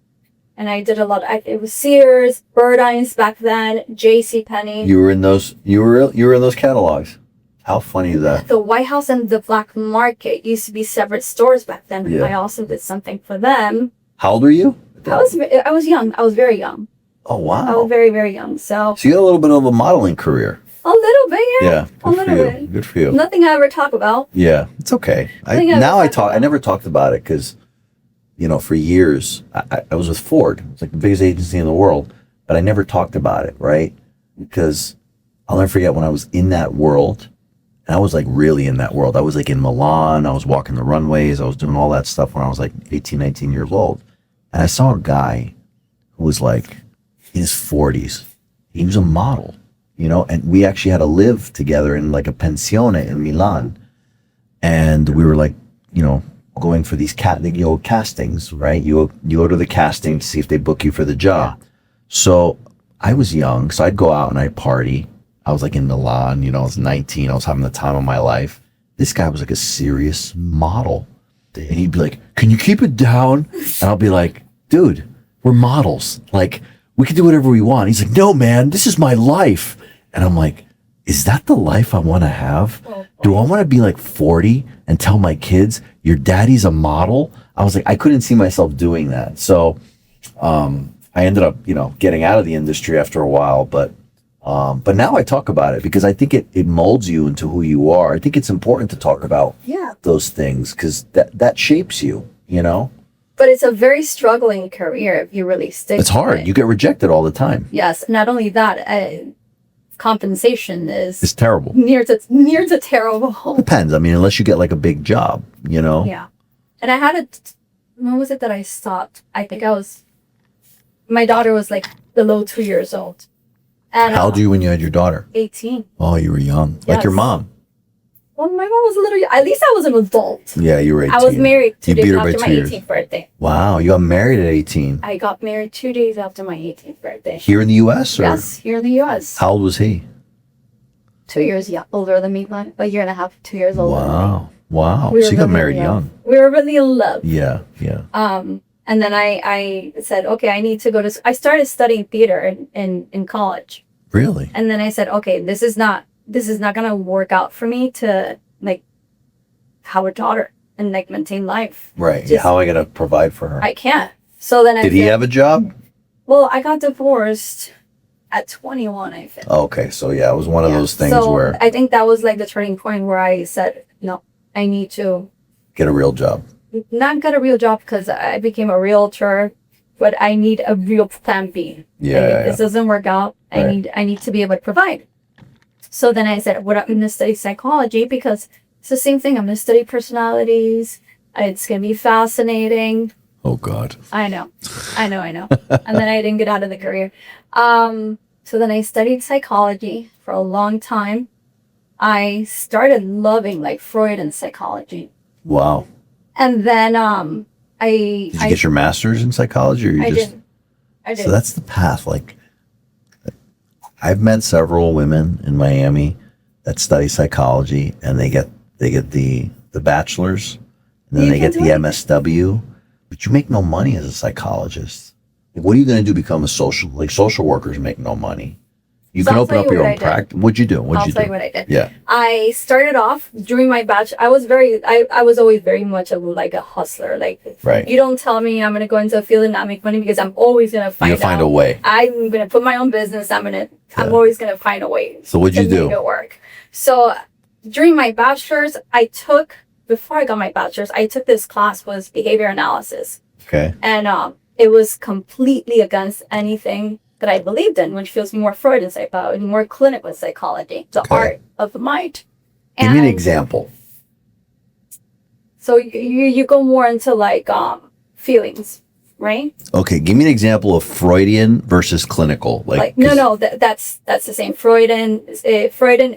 And I did a lot. It was Sears, Burdines back then, J.C. Penney. You were in those. You were in those catalogs. How funny is that? The White House and the Black Market used to be separate stores back then. Yeah. I also did something for them. How old were you? I was young. I was very young. Oh wow. I was very, very young. So you had a little bit of a modeling career. a little bit, yeah. Yeah. A little bit. Good for you. Nothing I ever talk about. Yeah, it's okay. I never talked about it because, for years I was with Ford. It's like the biggest agency in the world, but I never talked about it, right? Because I'll never forget when I was in that world, and I was like really in that world. I was like in Milan. I was walking the runways. I was doing all that stuff when I was like 18, 19 years old, and I saw a guy who was like in his 40s. He was a model. And we actually had to live together in like a pensione in Milan. And we were like, going for these castings, right? You go to the casting to see if they book you for the job. So I was young, so I'd go out and I'd party. I was like in Milan, I was 19. I was having the time of my life. This guy was like a serious model. And he'd be like, can you keep it down? And I'll be like, dude, we're models. Like, we can do whatever we want. He's like, no, man, this is my life. And I'm like, is that the life I want to have? Do I want to be like 40 and tell my kids, your daddy's a model? I was like, I couldn't see myself doing that. So I ended up, getting out of the industry after a while. But now I talk about it because I think it molds you into who you are. I think it's important to talk about those things because that shapes you, But it's a very struggling career if you really stick It's hard. to it. You get rejected all the time. Yes. Not only that, compensation is It's terrible. near to terrible. Depends. I mean, unless you get like a big job, Yeah. And I had when was it that I stopped? I think my daughter was like below 2 years old. And How old were you when you had your daughter? 18. Oh, you were young. Like your Yes. mom. Well, my mom was a little, at least I was an adult. Yeah, you were 18. I was married 2 You days beat her by after my 2 years. 18th birthday. Wow, you got married at 18. I got married 2 days after my 18th birthday. Here in the U.S. or? Yes, here in the U.S. How old was he? 2 years older than me, a year and a half, 2 years older than me. Wow. We So were you got really married young. We were really in love. Yeah. And then I said, okay, I need to go to, I started studying theater in college. Really? And then I said, okay, this is not going to work out for me to like have a daughter and like maintain life. Right. Just- How am I going to provide for her? I can't. So then Did he have a job? Well, I got divorced at 21, I think. Okay. So yeah, it was one of those things so where I think that was like the turning point where I said, no, I need to get a real job. not get a real job because I became a realtor, but I need a real plan B. Yeah. If this doesn't work out, Right. I need to be able to provide. So then I said, I'm going to study psychology because it's the same thing. I'm going to study personalities. It's going to be fascinating. Oh God. I know. And then I didn't get out of the career. So then I studied psychology for a long time. I started loving like Freud and psychology. Wow. And then Did you get your master's in psychology or you I just? did. I did. So that's the path. Like, I've met several women in Miami that study psychology, and they get the bachelor's, and then You they can get do the it. MSW, but you make no money as a psychologist. Like, what are you going to do? Become a social workers make no money. You So can I'll open tell up you your what own I did. practice. What'd you do? I'll tell you what I did. Yeah. I started off during my batch. I was always very much of like a hustler. Like, Right. you don't tell me I'm going to go into a field and not make money because I'm always going to You'll find find out. a way. I'm going to put my own business. I'm always going to find a way. So what'd to you do? make it work. So during my bachelor's, before I got my bachelor's, I took this class was behavior analysis. Okay. And it was completely against anything that I believed in, which feels more Freud and psychology, more clinical psychology, the Okay. art of the mind. Give me an And example. So you go more into like feelings, right? Okay. Give me an example of Freudian versus clinical. Like no, that's the same. Freudian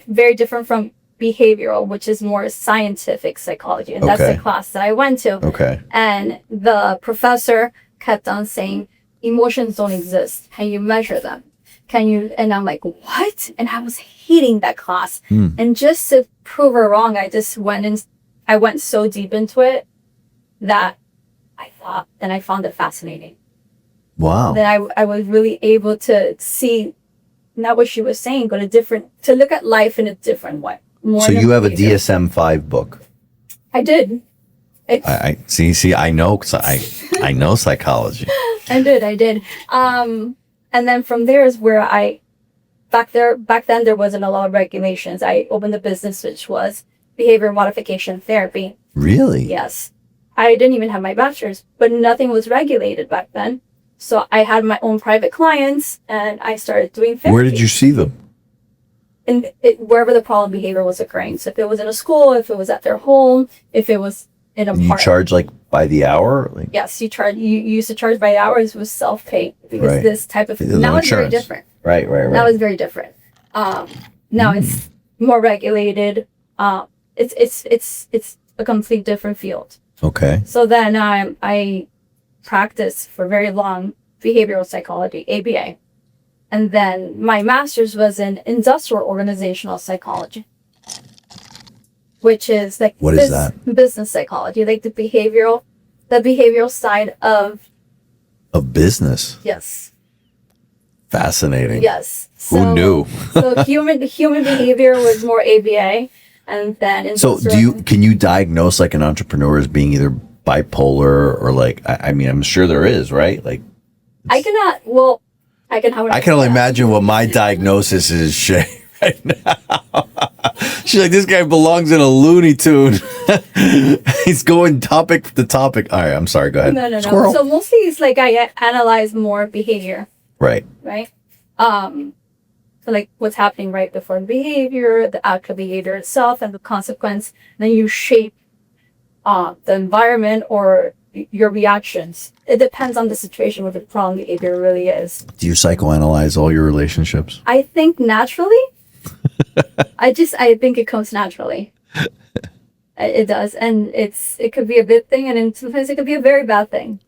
very different from behavioral, which is more scientific psychology, and that's Okay. the class that I went to. Okay. And the professor kept on saying, emotions don't exist. Can you measure them? Can you? And I'm like, what? And I was hating that class. And just to prove her wrong, I went so deep into it that I found it fascinating. Wow. Then I was really able to see not what she was saying, but to look at life in a different way. So you have a DSM-5 book. I did. I see. I know, 'cause I know psychology. I did. And then from there is where back then there wasn't a lot of regulations. I opened a business which was behavior modification therapy. Really? Yes. I didn't even have my bachelor's, but nothing was regulated back then. So I had my own private clients and I started doing therapy. Where did you see them? Wherever the problem behavior was occurring. So if it was in a school, if it was at their home, if it was in a You park. charge like by the hour? Like, Yes, you used to charge by hours, was self-pay because Right. this type of There's no now it's very insurance. different. right. Now it's very different. Now it's more regulated. It's a complete different field. Okay. So then I practiced for very long behavioral psychology, ABA. And then my master's was in industrial organizational psychology, which is like What is that? business psychology, like the behavioral side of Of business. yes. Fascinating. Yes. Who knew? So human behavior was more ABA, and then So can you diagnose like an entrepreneur as being either bipolar or like, I mean, I'm sure there is, right? Like, I cannot. Well, I can. How would I can only say that? imagine what my diagnosis is, Shay, right now. She's like, this guy belongs in a Looney Tune. He's going topic to topic. All right, I'm sorry. Go ahead. No. Squirrel. So mostly it's like I analyze more behavior, Right. right? So like what's happening right before the behavior, the actual behavior itself, and the consequence. Then you shape the environment or your reactions. It depends on the situation what the problem behavior really is. Do you psychoanalyze all your relationships? I think naturally. I think it comes naturally. It does, and it could be a good thing, and then sometimes it could be a very bad thing.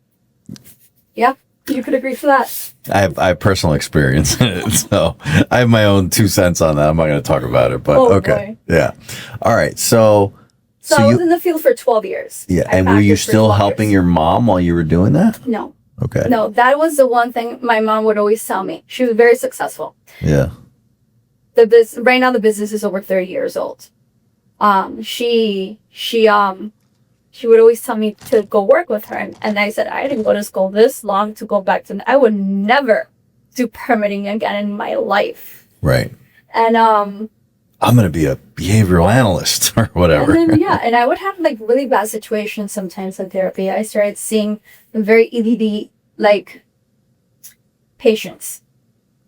Yeah, you could agree to that. I have personal experience in it, so I have my own 2 cents on that. I'm not going to talk about it, but okay. Boy. Yeah. All right. So I was in the field for 12 years. yeah, I and were you practiced for still 12 helping years. your mom while you were doing that? No, Okay. no, that was the one thing my mom would always tell me. She was very successful. Yeah. Right now the business is over 30 years old. She would always tell me to go work with her, and I said I didn't go to school this long to go back to. I would never do permitting again in my life. Right. And I'm going to be a behavioral analyst or whatever. And then, and I would have like really bad situations sometimes in therapy. I started seeing very EDD like patients.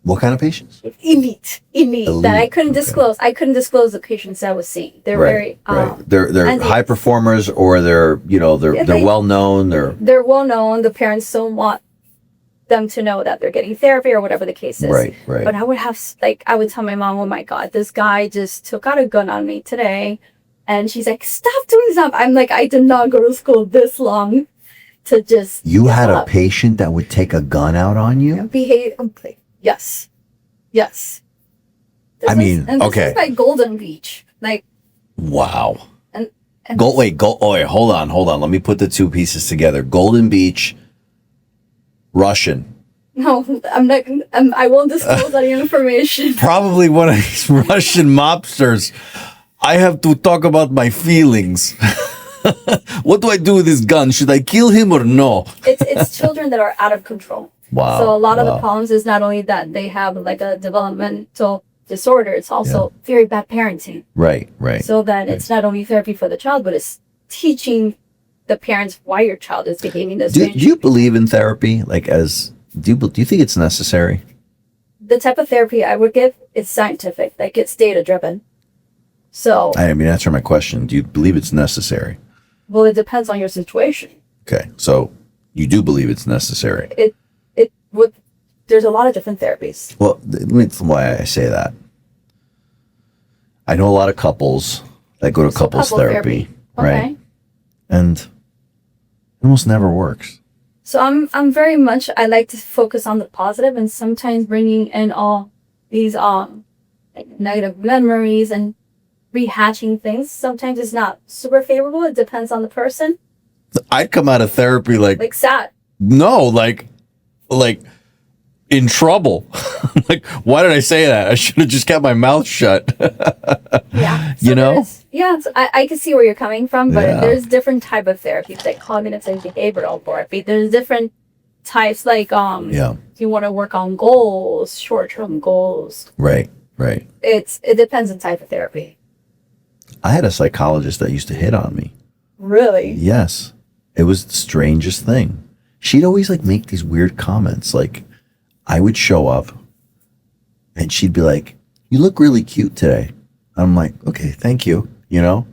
What kind of patients? Elite, that I couldn't okay. disclose. I couldn't disclose the patients I was seeing. They're very They're and high performers, or they're well known. They're well known. The parents don't want them to know that they're getting therapy or whatever the case is. Right. But I would tell my mom, oh my God, this guy just took out a gun on me today. And she's like, stop doing stuff. I'm like, I did not go to school this long to just. You had a patient that would take a gun out on you? Behave. Yes. This This is by Golden Beach. Like, wow. and Wait, hold on. Let me put the two pieces together. Golden Beach, Russian. No, I'm not. I won't disclose any information. Probably one of these Russian mobsters. I have to talk about my feelings. What do I do with this gun? Should I kill him or no? It's children that are out of control. Wow. So a lot of the problems is not only that they have like a developmental disorder, it's also very bad parenting. Right. So that it's not only therapy for the child, but it's teaching the parents why your child is behaving this way. Do you believe in therapy? Like, do you think it's necessary? The type of therapy I would give is scientific, like it's data driven. So I mean, answer my question. Do you believe it's necessary? well, it depends on your situation. Okay, so you do believe it's necessary. There's a lot of different therapies. Well, that's why I say that. I know a lot of couples that go to couples therapy, right? Okay. And it almost never works. So I'm very much, I like to focus on the positive, and sometimes bringing in all these like negative memories and rehashing things sometimes is not super favorable. It depends on the person. I'd come out of therapy like Like sad. no, like like in trouble. Like, why did I say that? I should have just kept my mouth shut. Yeah. You know? I can see where you're coming from, but Yeah. there's different type of therapies, like cognitive and behavioral therapy. There's different types, like you want to work on goals, short-term goals. Right. It depends on type of therapy. I had a psychologist that used to hit on me. Really? Yes. It was the strangest thing. She'd always like make these weird comments. Like I would show up and she'd be like, "You look really cute today." I'm like, "Okay, thank you." You know?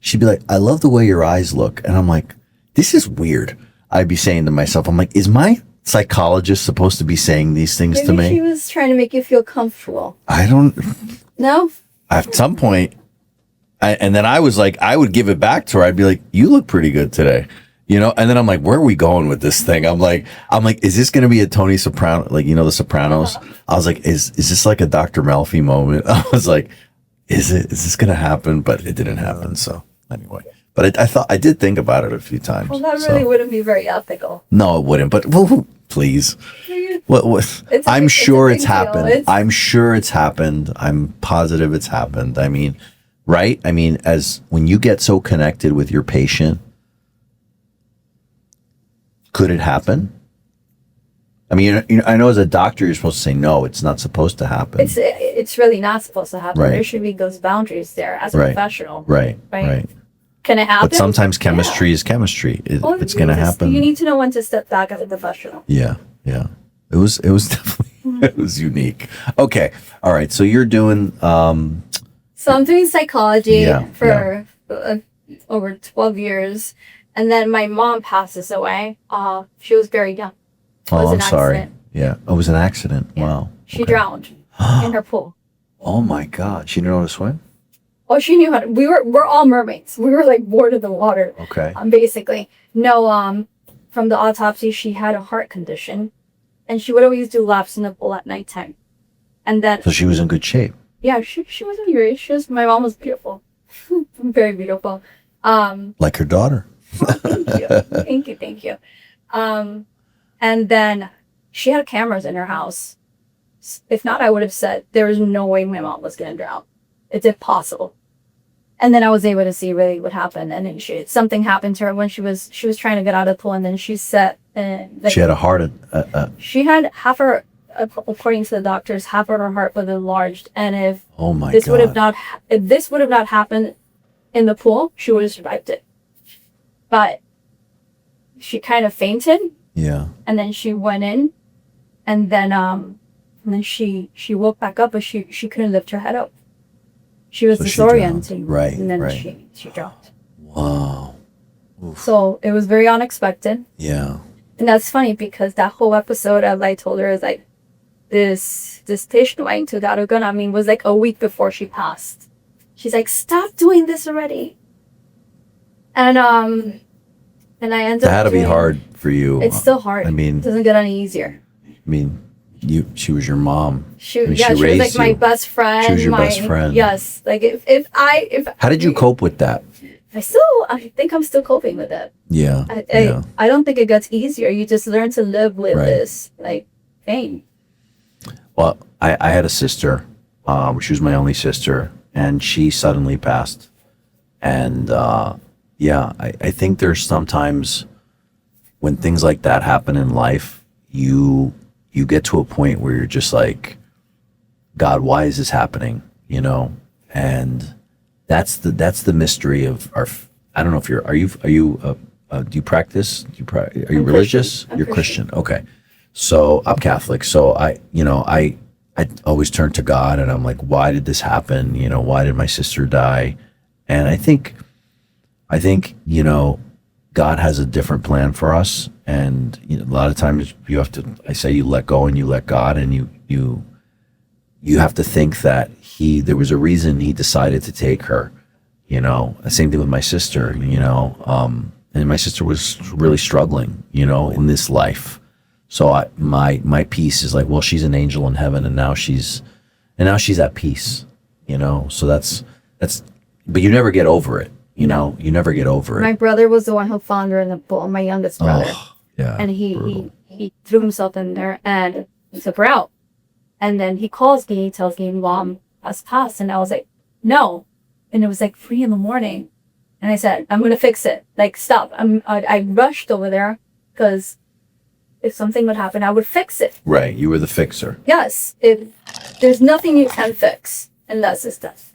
She'd be like, "I love the way your eyes look." And I'm like, "This is weird." I'd be saying to myself, I'm like, "Is my psychologist supposed to be saying these things to Maybe me?" she was trying to make you feel comfortable. I don't, No? at some point, and then I was like, I would give it back to her. I'd be like, "You look pretty good today." You know, and then I'm like, where are we going with this thing? I'm like, is this going to be a Tony Soprano, like, you know, The Sopranos? I was like, is this like a Dr. Melfi moment? I was like, is this going to happen? But it didn't happen. So anyway, but I did think about it a few times. Well, that really wouldn't be very ethical. No, it wouldn't. But please, what? I'm sure it's happened. I'm sure it's happened. I'm positive it's happened. I mean, right? I mean, as when you get so connected with your patient, could it happen? I mean, you know, I know as a doctor, you're supposed to say, no, it's not supposed to happen. It's really not supposed to happen. Right. There should be those boundaries there as a Right. professional. Right. Can it happen? But sometimes chemistry is chemistry. Well, It's going to happen. You need to know when to step back as a professional. Yeah. It was definitely, it was unique. Okay. All right. So you're doing, So I'm doing psychology Yeah, for over 12 years. And then my mom passes away. She was very young. It was I'm an sorry. accident. Yeah. It was an accident. Yeah. Wow. She drowned in her pool. Oh my God. She didn't know how to swim? Oh, she knew how to. We're all mermaids. We were like bored of the water. Okay. Basically. No, from the autopsy, she had a heart condition. And she would always do laps in the pool at nighttime. And then, So she was in good shape. yeah, she wasn't great. My mom was beautiful. Very beautiful. Like her daughter. Thank you. And then she had cameras in her house. If not, I would have said there was no way my mom was going to drown. It's impossible. And then I was able to see really what happened. And then something happened to her when she was trying to get out of the pool, and then she set. She had a heart. She had half her, according to the doctors, half of her heart was enlarged. And if Oh my this God. would have not happened in the pool, she would have survived it. But she kind of fainted, Yeah. and then she went in, and then she woke back up, but she couldn't lift her head up. She was So she disoriented, drowned. Right, And then right. she drowned. Wow. So it was very unexpected, Yeah. and that's funny because that whole episode, as I told her, is like this patient went to Darugan, was like a week before she passed. She's like, "Stop doing this already." And I ended That had up to be doing- hard for you. It's still hard. I mean, It doesn't get any easier. she was your mom. She I mean, was like raised my you. best friend. She was your best friend. Yes. Like if How did you cope with that? I think I'm still coping with it. Yeah. I don't think it gets easier. You just learn to live with Right. this pain. Well, I had a sister. She was my only sister, and she suddenly passed. And I think there's sometimes when things like that happen in life, you get to a point where you're just like, God, why is this happening? You know, and that's the mystery of our. I don't know if are you do you practice? Are you I'm religious? Christian. I'm You're Christian. Okay, so I'm Catholic. So I always turn to God, and I'm like, why did this happen? You know, why did my sister die? And I think God has a different plan for us, and a lot of times you have to. I say you let go and you let God, and you have to think that there was a reason he decided to take her. Same thing with my sister. And my sister was really struggling, in this life. So my peace is like, well, she's an angel in heaven, and now she's at peace. So that's. But you never get over it. You never get over it. My brother was the one who found her in the pool. My youngest brother. Yeah. And he he threw himself in there and he took her out. And then he calls me, he tells me, Mom has passed. And I was like, no. And it was like 3 a.m. And I said, I'm going to fix it. Like, stop. I rushed over there because if something would happen, I would fix it. Right. You were the fixer. Yes. If there's nothing you can fix unless it's death.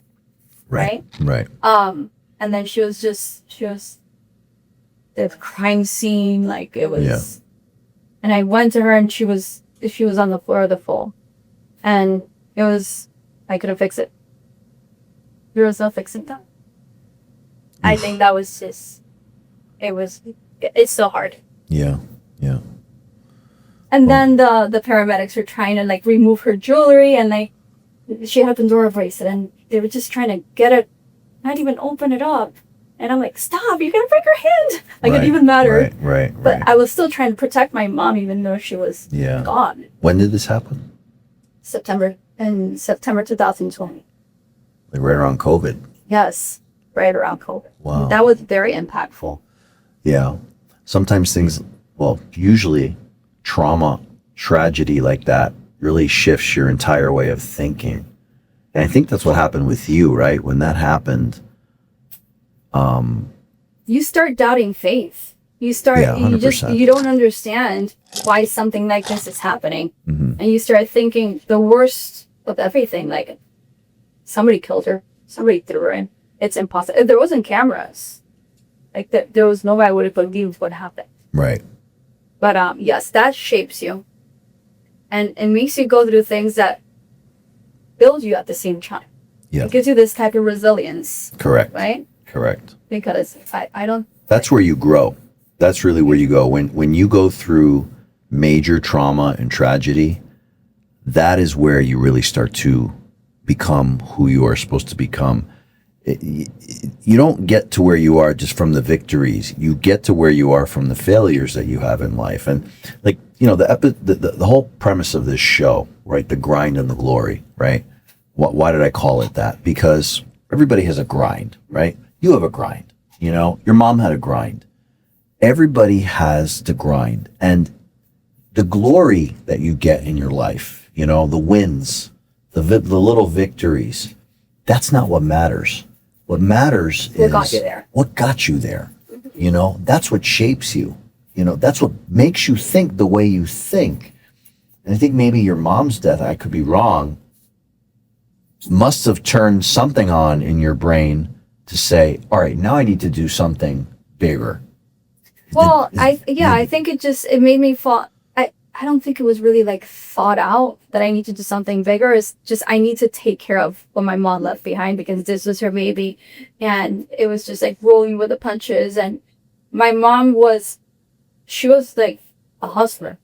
Right? Right. And then she was the crime scene, like it was. Yeah. And I went to her and she was on the floor of the pool. And I couldn't fix it. There was no fixing that. I think that was just, it's so hard. Yeah. Yeah. And then the paramedics were trying to like remove her jewelry and like, she had a Pandora bracelet and they were just trying to get it, not even open it up. And I'm like, stop, you're going to break her hand. Like, it even mattered. Right. But I was still trying to protect my mom even though she was gone. When did this happen? September 2020. Like right around COVID. Yes, right around COVID. Wow. That was very impactful. Yeah. Sometimes usually trauma, tragedy like that really shifts your entire way of thinking. And I think that's what happened with you, right? When that happened. You start doubting faith. You don't understand why something like this is happening. Mm-hmm. And you start thinking the worst of everything. Like, somebody killed her. Somebody threw her in. It's impossible. If there wasn't cameras, like there was nobody would have believed what happened. Right. But yes, that shapes you. And it makes you go through things that build you at the same time. Yeah. It gives you this type of resilience. Correct. Right? Correct. Because I don't... That's where you grow. That's really where you go. When you go through major trauma and tragedy, that is where you really start to become who you are supposed to become. You don't get to where you are just from the victories. You get to where you are from the failures that you have in life. And like, the whole premise of this show, right? The grind and the glory, right? Why did I call it that? Because everybody has a grind, right? You have a grind, your mom had a grind. Everybody has the grind, and the glory that you get in your life, the wins, the little victories, that's not what matters. What matters is what got you there. That's what shapes you. That's what makes you think the way you think. And I think maybe your mom's death, I could be wrong, must have turned something on in your brain to say, all right, now I need to do something bigger. Well, I think it made me fall. I don't think it was really like thought out that I need to do something bigger. It's just I need to take care of what my mom left behind because this was her baby. And it was just like rolling with the punches. And my mom she was like a hustler.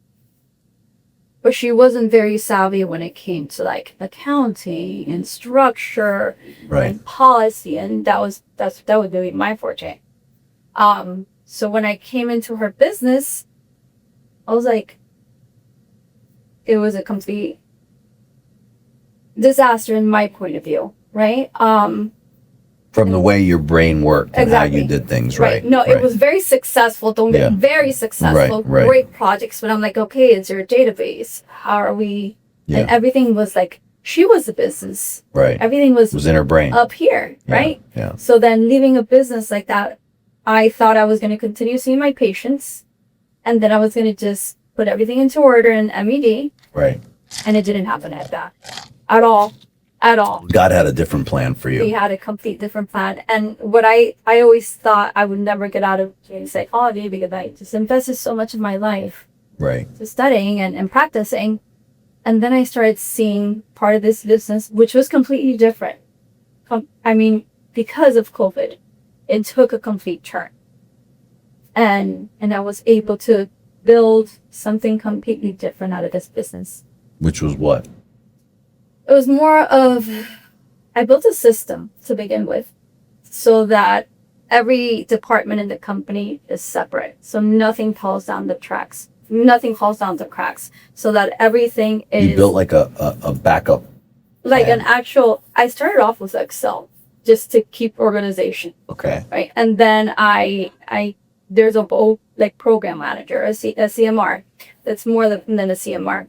But she wasn't very savvy when it came to like accounting and structure and policy. And that would be my forte. So when I came into her business, I was like, it was a complete disaster in my point of view, right? From the way your brain worked and how you did things, right? No, it was very successful. Very successful. Great projects. But I'm like, okay, it's your database. How are we? Yeah. And everything was like, she was the business. Right. Everything was in her brain. Up here, right? Yeah. So then leaving a business like that, I thought I was going to continue seeing my patients. And then I was going to just put everything into order in MED. Right. And it didn't happen like that. At all. God had a different plan for you. He had a complete different plan. And what I always thought I would never get out of psychology because I just invested so much of my life to studying and practicing. And then I started seeing part of this business, which was completely different. Because of COVID, it took a complete turn. And I was able to build something completely different out of this business. Which was what? It was more of, I built a system to begin with so that every department in the company is separate. So nothing falls down the tracks. Nothing falls down the cracks. So that everything is... You built like a backup Like plan. I started off with Excel just to keep organization. Okay. Right. And then there's a like program manager, a CMR. That's more than a CMR,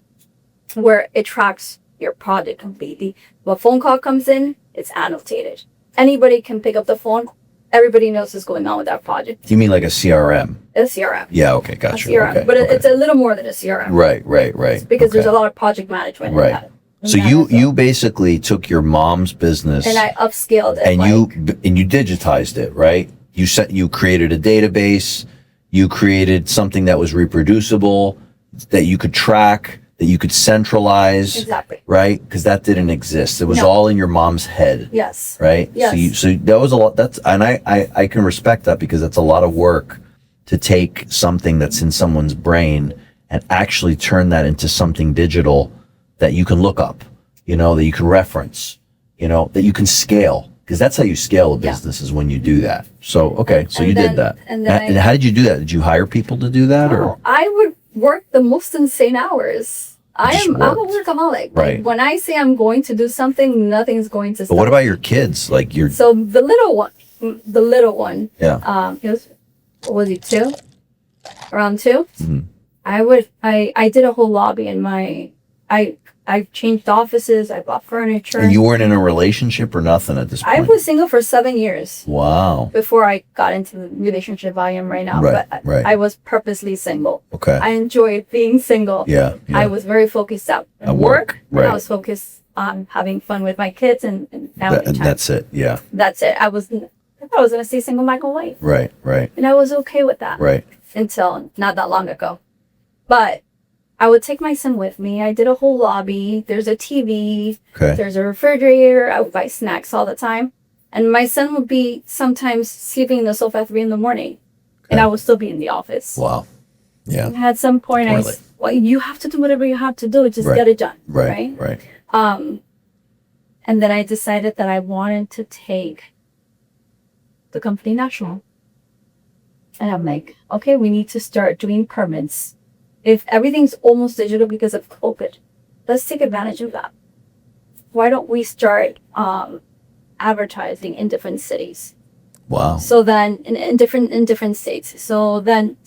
where it tracks your project completely. When a phone call comes in, it's annotated. Anybody can pick up the phone. Everybody knows what's going on with that project. You mean like a CRM? A CRM. Yeah. Okay. Gotcha. A CRM. Okay, But okay. it's a little more than a CRM. Right. Because there's Okay. a lot of project management in Right. that. So you basically took your mom's business And I upscaled it. and you digitized it, right? You created a database, you created something that was reproducible, that you could track, that you could centralize, Exactly. right? Because that didn't exist. It was No. all in your mom's head, Yes. right? Yes. So that was a lot. And I can respect that, because that's a lot of work to take something that's in someone's brain and actually turn that into something digital that you can look up, that you can reference, that you can scale. Because that's how you scale a business, is when you do that. So, okay, so And you then- did that. and And, then how did you do that? Did you hire people to do that? Or I would work the most insane hours. Just I'm a worked. workaholic. Right. Like, when I say I'm going to do something, nothing's going to stop. But what about your kids? Like So the little one, yeah. he was, what was he, 2? Around 2? Mhm. I did a whole lobby in I changed offices, I bought furniture. And you weren't in a relationship or nothing at this point? I was single for 7 years Wow. before I got into the relationship I am right now. Right, But right. I was purposely single. Okay. I enjoyed being single. Yeah. I was very focused out At at work, work. right. I was focused on having fun with my kids and family And time. that's it. Yeah. That's it. I thought I was going to stay single my whole life. Right. And I was okay with that. Right. Until not that long ago. But I would take my son with me. I did a whole lobby. There's a TV. Okay. There's a refrigerator. I would buy snacks all the time. And my son would be sometimes sleeping in the sofa at 3 a.m. And I would still be in the office. Wow. Yeah. And at some point, Really? well, you have to do whatever you have to do. Just Right. get it done. Right. And then I decided that I wanted to take the company national. And I'm like, okay, we need to start doing permits. If everything's almost digital because of COVID, let's take advantage of that. Why don't we start advertising in different cities? Wow. So then in different states. So then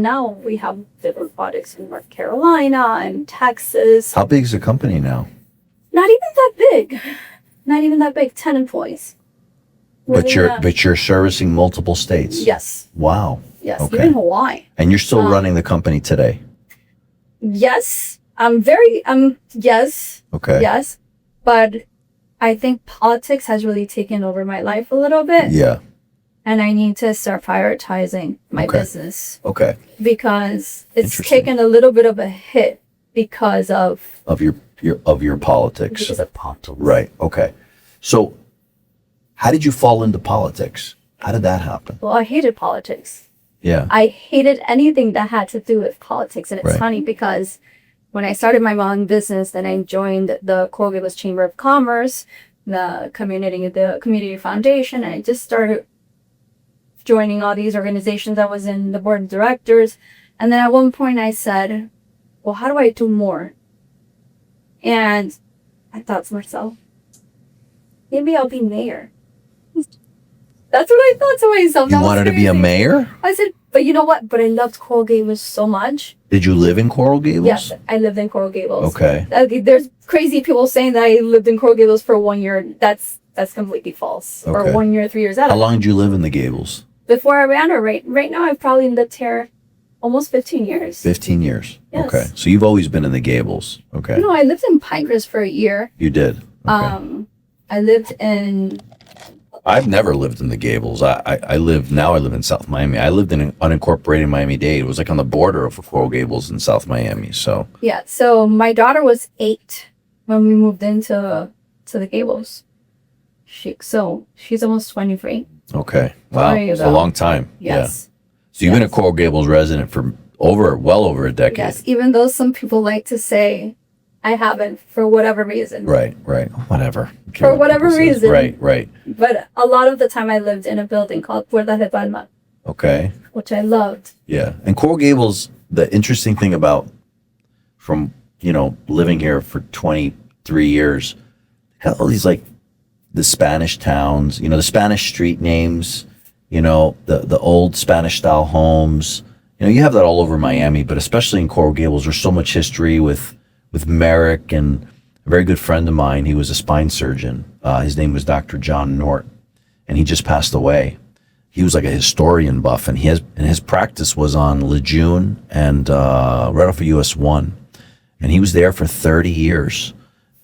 now we have different products in North Carolina and Texas. How big is the company now? Not even that big. Not even that big. 10 employees. But Really not. you're servicing multiple states. Yes. Wow. Yes. Okay. Even Hawaii. And you're still running the company today. Yes. Yes. Okay. Yes. But I think politics has really taken over my life a little bit. Yeah. And I need to start prioritizing my Okay. business Okay. because it's Interesting. taken a little bit of a hit because of Of your politics. politics. Right. Okay. So how did you fall into politics? How did that happen? Well, I hated politics. Yeah. I hated anything that had to do with politics. And it's Right. funny because when I started my own business, then I joined the Gables Chamber of Commerce, the community foundation. And I just started joining all these organizations. I was in the board of directors. And then at one point I said, well, how do I do more? And I thought to myself, maybe I'll be mayor. That's what I thought to myself. You That was wanted to be a crazy. mayor? I said, but you know what? But I loved Coral Gables so much. Did you live in Coral Gables? Yes, I lived in Coral Gables. Okay. There's crazy people saying that I lived in Coral Gables for 1 year. That's completely false. Okay. Or 1 year, 3 years out. How long did you live in the Gables? Before I ran her, right now I've probably lived here almost 15 years. 15 years. Yes. Okay. So you've always been in the Gables. Okay. No, I lived in Pinecrest for a year. You did. Okay. I lived in I've never lived in the Gables. I live in South Miami. I lived in unincorporated Miami-Dade. It was like on the border of Coral Gables and South Miami. So yeah. So my daughter was 8 when we moved into the Gables. She's almost 23. okay. Wow. There you It's a go. long time. Yes. Yeah. So you've been a Coral Gables resident for well over a decade. Yes. Even though some people like to say I haven't for whatever reason. Right. Whatever. For whatever people says. reason. Right. But a lot of the time I lived in a building called Puerta de Palma, Okay. which I loved. Yeah. And Coral Gables, the interesting thing about from, living here for 23 years, had all these like the Spanish towns, the Spanish street names, the old Spanish style homes, you have that all over Miami, but especially in Coral Gables, there's so much history with Merrick, and a very good friend of mine. He was a spine surgeon. His name was Dr. John Nort, and he just passed away. He was like a historian buff, and his practice was on Lejeune and right off of US 1. And he was there for 30 years.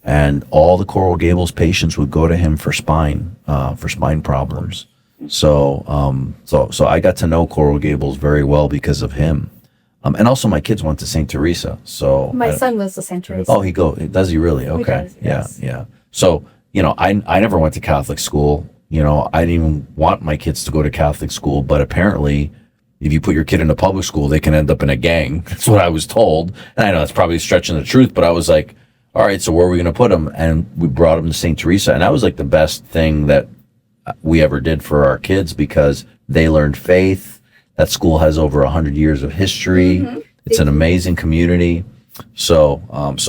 And all the Coral Gables patients would go to him for spine problems. So I got to know Coral Gables very well because of him. And also my kids went to St. Teresa. So My son was to St. Teresa. Oh, does he really? Okay. He does, yes. Yeah. So, I never went to Catholic school. I didn't even want my kids to go to Catholic school, but apparently if you put your kid in a public school, they can end up in a gang. That's what I was told. And I know that's probably stretching the truth, but I was like, all right, so where are we going to put them? And we brought them to St. Teresa. And that was like the best thing that we ever did for our kids, because they learned faith. That school has over 100 years of history. Mm-hmm. It's an amazing community. So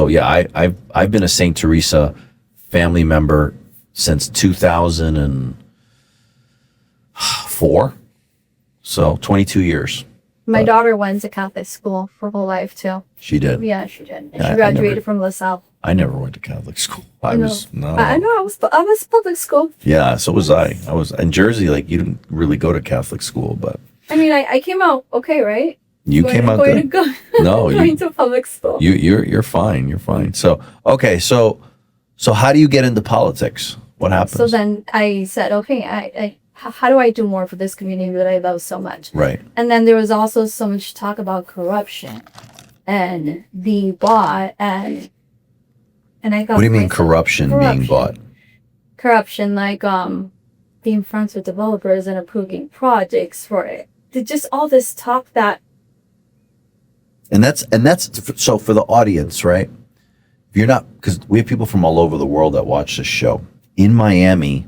yeah, I've been a St. Teresa family member since 2004. So 22 years. My daughter went to Catholic school for her life too. She did? Yeah, she did. And she graduated from LaSalle. I never went to Catholic school. I was public school. Yeah, so was I. I was in Jersey. Like, you didn't really go to Catholic school, but I mean, I came out okay, right? You came out good. No, going to public school. You're fine. You're fine. So okay, so how do you get into politics? What happens? So then I said, okay, how do I do more for this community that I love so much? Right. And then there was also so much talk about corruption and being bought, and I got. What do you mean corruption being bought? Corruption, like being friends with developers and approving projects for it. Just all this talk that. And that's so for the audience, right? If you're not, because we have people from all over the world that watch this show. In Miami,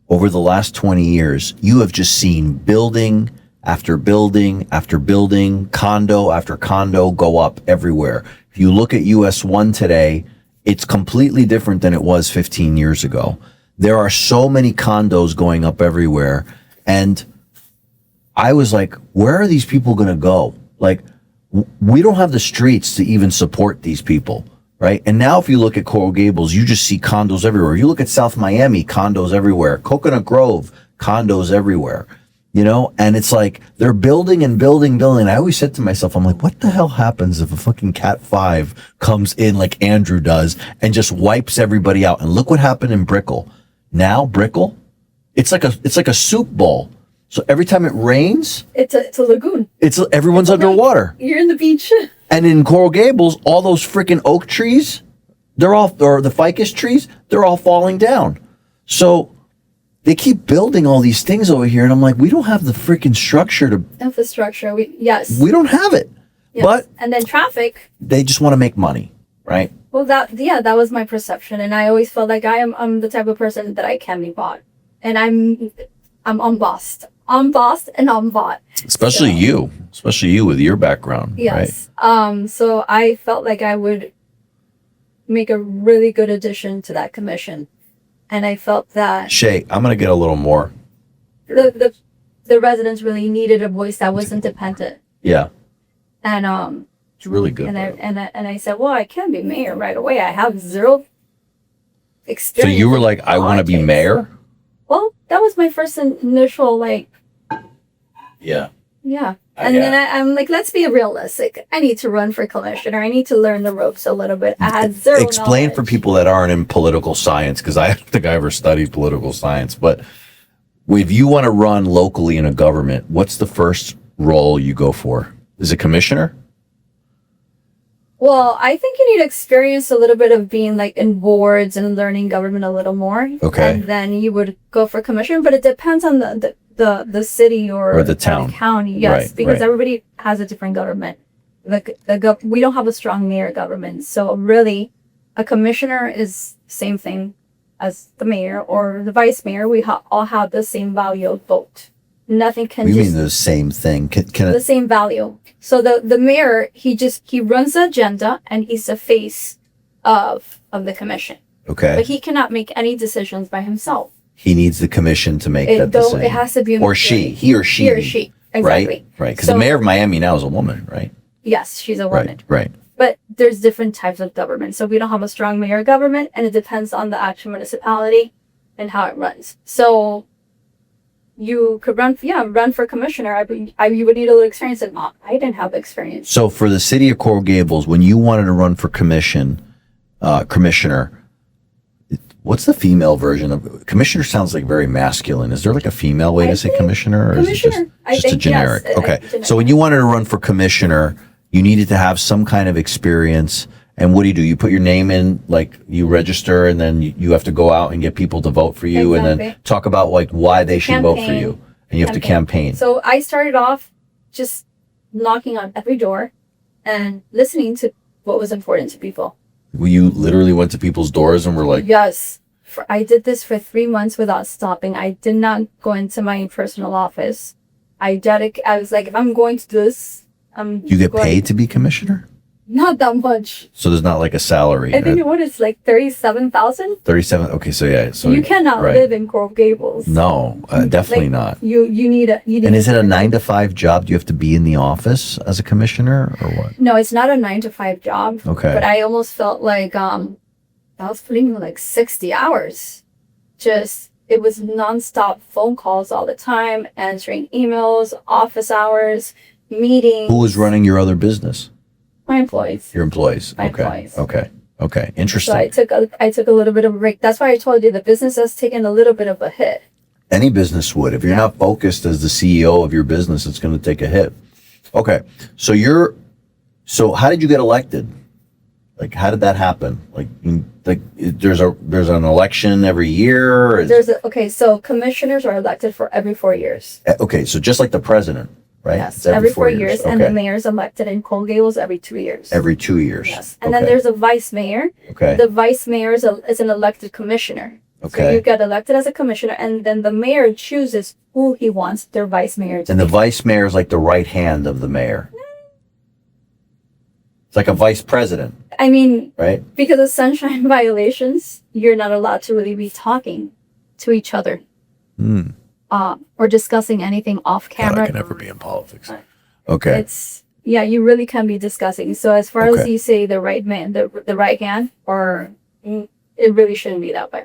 over the last 20 years, you have just seen building after building after building, condo after condo go up everywhere. If you look at US 1 today, it's completely different than it was 15 years ago. There are so many condos going up everywhere. And I was like, where are these people going to go? Like, we don't have the streets to even support these people, right? And now if you look at Coral Gables, you just see condos everywhere. You look at South Miami, condos everywhere. Coconut Grove, condos everywhere, And it's like they're building and building. I always said to myself, I'm like, what the hell happens if a fucking Cat 5 comes in like Andrew does and just wipes everybody out? And look what happened in Brickell. Now Brickell, it's like a soup bowl. So every time it rains, it's a lagoon. Everyone's underwater. You're in the beach. And in Coral Gables, all those freaking oak trees, or the ficus trees, they're all falling down. So they keep building all these things over here, and I'm like, we don't have the freaking structure to. Infrastructure, we don't have it. Yes. But and then traffic. They just want to make money, right? Well, that was my perception, and I always felt like I'm the type of person that I can be bought, and I'm unbossed. Unbossed and unbought. Especially you with your background. Yes. Right? So I felt like I would make a really good addition to that commission. And I felt that Shay, I'm gonna get a little more. The residents really needed a voice that was independent. Yeah. And it's really good. And I said, well, I can be mayor right away. I have zero experience. So you were like, I want to be mayor? Well, that was my first initial Yeah. And then I'm like, let's be realistic. I need to run for commissioner. I need to learn the ropes a little bit. I had zero Explain knowledge. for people that aren't in political science, because I don't think I ever studied political science, but if you want to run locally in a government, what's the first role you go for? Is it commissioner? Well, I think you need to experience a little bit of being in boards and learning government a little more. Okay. And then you would go for commission, but it depends on the city or the town. The county. Yes, right, because right. everybody has a different government. We don't have a strong mayor government. So really, a commissioner is same thing as the mayor or the vice mayor. We all have the same value of vote. Nothing can. You mean the same thing? The same value. So the mayor, he runs the agenda and he's the face of the commission. Okay. But he cannot make any decisions by himself. He needs the commission to make that decision. It has to be he or she. He or she. Exactly. Right. Because So- the mayor of Miami now is a woman, right? Yes, she's a woman. Right. But there's different types of government. So we don't have a strong mayor government, and it depends on the actual municipality and how it runs. So you could run for commissioner. You would need a little experience, and I didn't have experience. So for the city of Coral Gables, when you wanted to run for commissioner, what's the female version of commissioner? Sounds like very masculine. Is there like a female way to say commissioner, or is it just a generic? Yes, Okay. generic. So when you wanted to run for commissioner, you needed to have some kind of experience. And what do? You put your name in, like you register, and then you have to go out and get people to vote for you, and then Exactly. talk about like why they should vote for Campaign. you. And you have to campaign. So I started off just knocking on every door and listening to what was important to people. You literally went to people's doors and were like, Yes. I did this for 3 months without stopping. I did not go into my personal office. I was like, if I'm going to do this, you get paid to be commissioner? Not that much. So there's not like a salary. I think what is like 37,000. 37. Okay, so yeah, so You cannot right. live in Coral Gables. No, definitely not. You need a. And is it a 9 to 5 job? Do you have to be in the office as a commissioner, or what? No, it's not a 9 to 5 job. Okay. But I almost felt like I was putting in like 60 hours. It was nonstop phone calls all the time, answering emails, office hours, meetings. Who was running your other business? My employees. Your employees. My Okay. employees. Okay. Interesting. So I took a little bit of a break. That's why I told you the business has taken a little bit of a hit. Any business would. If you're not focused as the CEO of your business, it's going to take a hit. Okay. So how did you get elected? Like, how did that happen? There's an election every year. So commissioners are elected for every 4 years. Okay. So just like the president, right? Yes, It's every 4 years. And the Okay. mayor's elected in Coral Gables every 2 years. Every 2 years. Yes. And then there's a vice mayor. Okay. The vice mayor is an elected commissioner. Okay. So you get elected as a commissioner, and then the mayor chooses who he wants their vice mayor to And be. the vice mayor is like the right hand of the mayor. It's like a vice president, I mean, right? because of sunshine violations, you're not allowed to really be talking to each other. Or discussing anything off camera. I can never be in politics. Okay. You really can be discussing. So as far as Okay. you say the right man, the right hand, it really shouldn't be that way.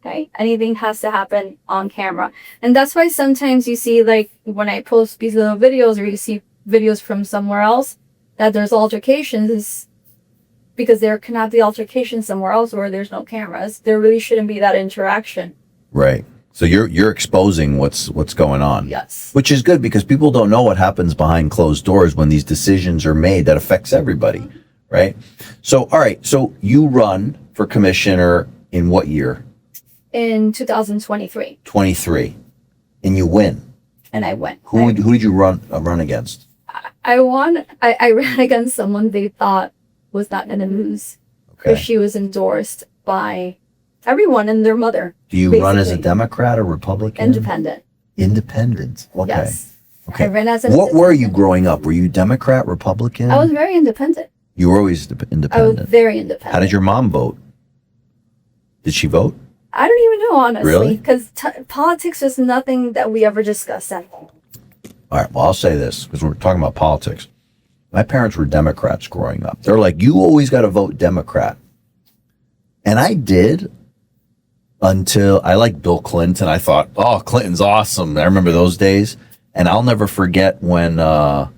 Okay, anything has to happen on camera, and that's why sometimes you see, like when I post these little videos, or you see videos from somewhere else, that there's altercations, is because there cannot be altercations somewhere else where there's no cameras. There really shouldn't be that interaction. Right. So you're exposing what's going on. Yes. Which is good, because people don't know what happens behind closed doors when these decisions are made that affects everybody, right? So all right, so you run for commissioner in what year? In 2023, 23. And you win. and I went. Who did you run against? I won. I ran against someone they thought was not going to lose, because Okay. she was endorsed by everyone and their mother. Do you run as a basically. Democrat or Republican? Independent. Independent. Okay. Yes. Okay. I ran as an What were you independent. growing up? Were you Democrat, Republican? I was very independent. You were always I was independent. very independent. How did your mom vote? Did she vote? I don't even know, honestly. Really? Because politics was nothing that we ever discussed at home. All right, well, I'll say this, because we're talking about politics. My parents were Democrats growing up. They're like, you always got to vote Democrat. And I did, until I liked Bill Clinton. I thought, oh, Clinton's awesome. I remember those days. And I'll never forget when Barack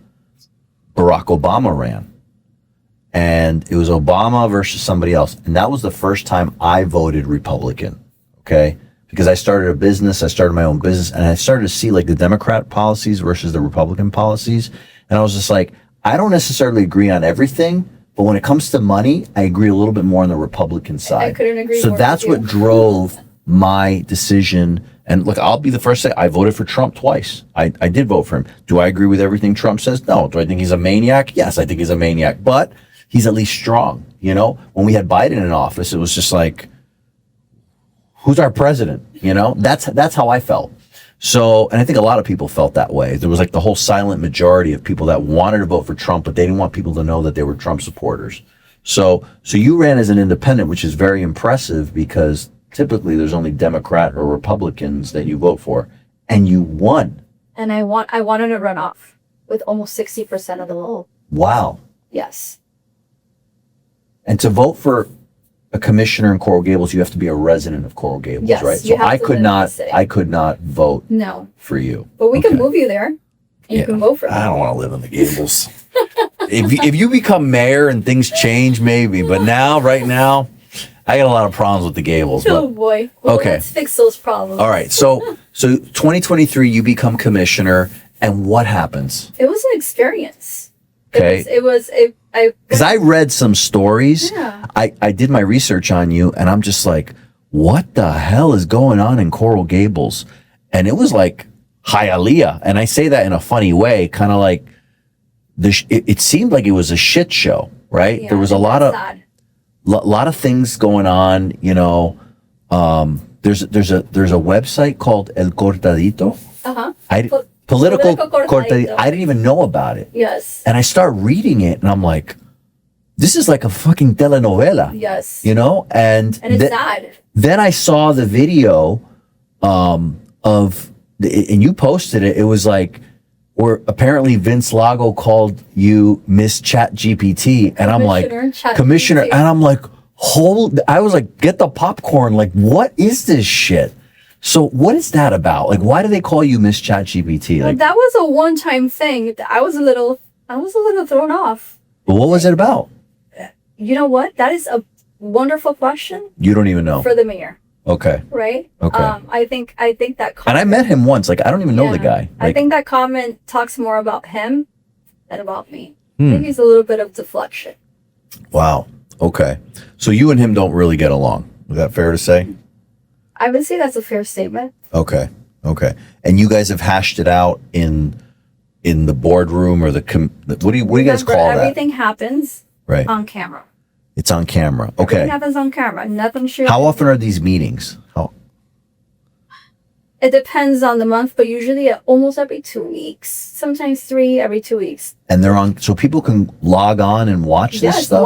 Obama ran. And it was Obama versus somebody else. And that was the first time I voted Republican, okay? Because I started a business, I started my own business, and I started to see like the Democrat policies versus the Republican policies. And I was just like, I don't necessarily agree on everything, but when it comes to money, I agree a little bit more on the Republican side. I couldn't agree So more that's with what you. drove my decision. And look, I'll be the first to say I voted for Trump twice. I did vote for him. Do I agree with everything Trump says? No. Do I think he's a maniac? Yes, I think he's a maniac. But he's at least strong. You know, when we had Biden in office, it was just like, who's our president? You know, that's how I felt. So, and I think a lot of people felt that way. There was like the whole silent majority of people that wanted to vote for Trump, but they didn't want people to know that they were Trump supporters. So you ran as an independent, which is very impressive, because typically there's only Democrat or Republicans that you vote for, and you won. and I wanted to run off with almost 60% of the vote. Wow. Yes. And to vote for a commissioner in Coral Gables, you have to be a resident of Coral Gables, Yes, right? you So have I to could live in not, the city. I could not vote No, for you. but we can Okay. move you there. And you Yeah. can vote for I me. don't want to live in the Gables. if you become mayor and things change, maybe. But now, right now, I got a lot of problems with the Gables. Oh But boy. Well, Okay. let's fix those problems. all right, so 2023, you become commissioner, and what happens? It was an experience. Okay. Because I read some stories. Yeah. I did my research on you, and I'm just like, what the hell is going on in Coral Gables? And it was like Hialeah, and I say that in a funny way, kind of like it seemed like it was a shit show, right? Yeah, There was a and lot that's of sad. lot of things going on. You know, there's a website called El Cortadito. Uh-huh. Political Cortadito. Cortadito. I didn't even know about it. Yes. And I start reading it, and I'm like, this is like a fucking telenovela, Yes. you know? And And it's sad. then I saw the video and you posted it. It was like, where apparently Vince Lago called you Miss Chat GPT. And I'm like, Commissioner Commissioner. ChatGPT. And I'm like, I was like, get the popcorn. Like, what is this shit? So what is that about? Like, why do they call you Miss Chat GPT? Well, Like, that was a one-time thing. I was a little thrown off. what was it about? You know what? That is a wonderful question You don't even know. for the mayor, Okay. right? Okay. I think that comment, And I met him once. Like, I don't even know the Yeah. guy. I Like, think that comment talks more about him than about me. Hmm. Maybe it's a little bit of deflection. wow. Okay. So you and him don't really get along. Is that fair to say? I would say that's a fair statement. Okay. Okay. And you guys have hashed it out in the boardroom or what do you guys Remember, call that? everything happens Right. on camera. It's on camera. Everything Okay. happens on camera. Nothing should. How often are these meetings? It depends on the month, but usually almost every 2 weeks. Sometimes 3 every 2 weeks. And they're on, so people can log on and watch this Yes, stuff?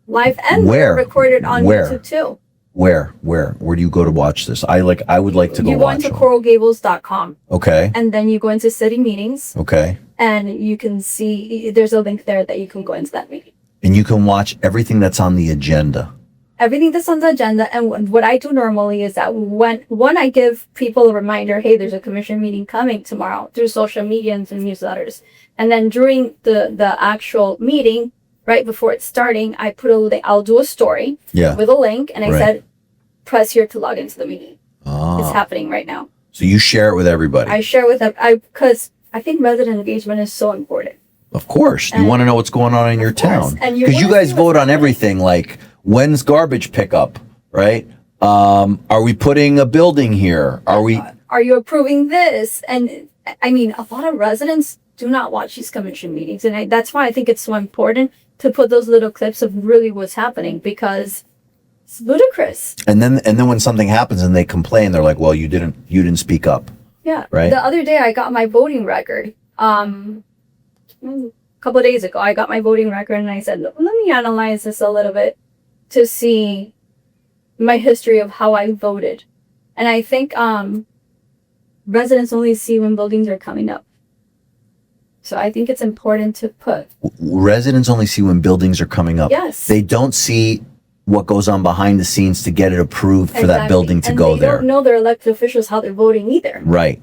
live, and Where? recorded on Where? YouTube too. Where do you go to watch this? I would like to go You go watch into them. coralgables.com Okay. and then you go into city meetings Okay. and you can see there's a link there that you can go into that meeting. And you can watch everything that's on the agenda. Everything that's on the agenda, and what I do normally is that when I give people a reminder, hey, there's a commission meeting coming tomorrow through social media and through newsletters, and then during the actual meeting, right before it's starting, I'll do a story Yeah. with a link, and I Right. said, press here to log into the meeting. It's Ah. happening right now. So you share it with everybody. I share with them because I think resident engagement is so important. Of course. You And- want to know what's going on in your Of course. town. And you Because you wanna guys see what's vote on happening. everything like when's garbage pickup, right? Are we putting a building here? Are you approving this? And I mean, a lot of residents do not watch these commission meetings, and that's why I think it's so important to put those little clips of really what's happening, because it's ludicrous. And then when something happens and they complain, they're like, well, you didn't speak up. Yeah. Right. The other day I got my voting record. A couple of days ago, I got my voting record and I said, let me analyze this a little bit to see my history of how I voted. And I think residents only see when buildings are coming up. So I think it's important to put. Residents only see when buildings are coming up. Yes. They don't see what goes on behind the scenes to get it approved for that Exactly. building to And go they there. don't know their elected officials how they're voting either. Right.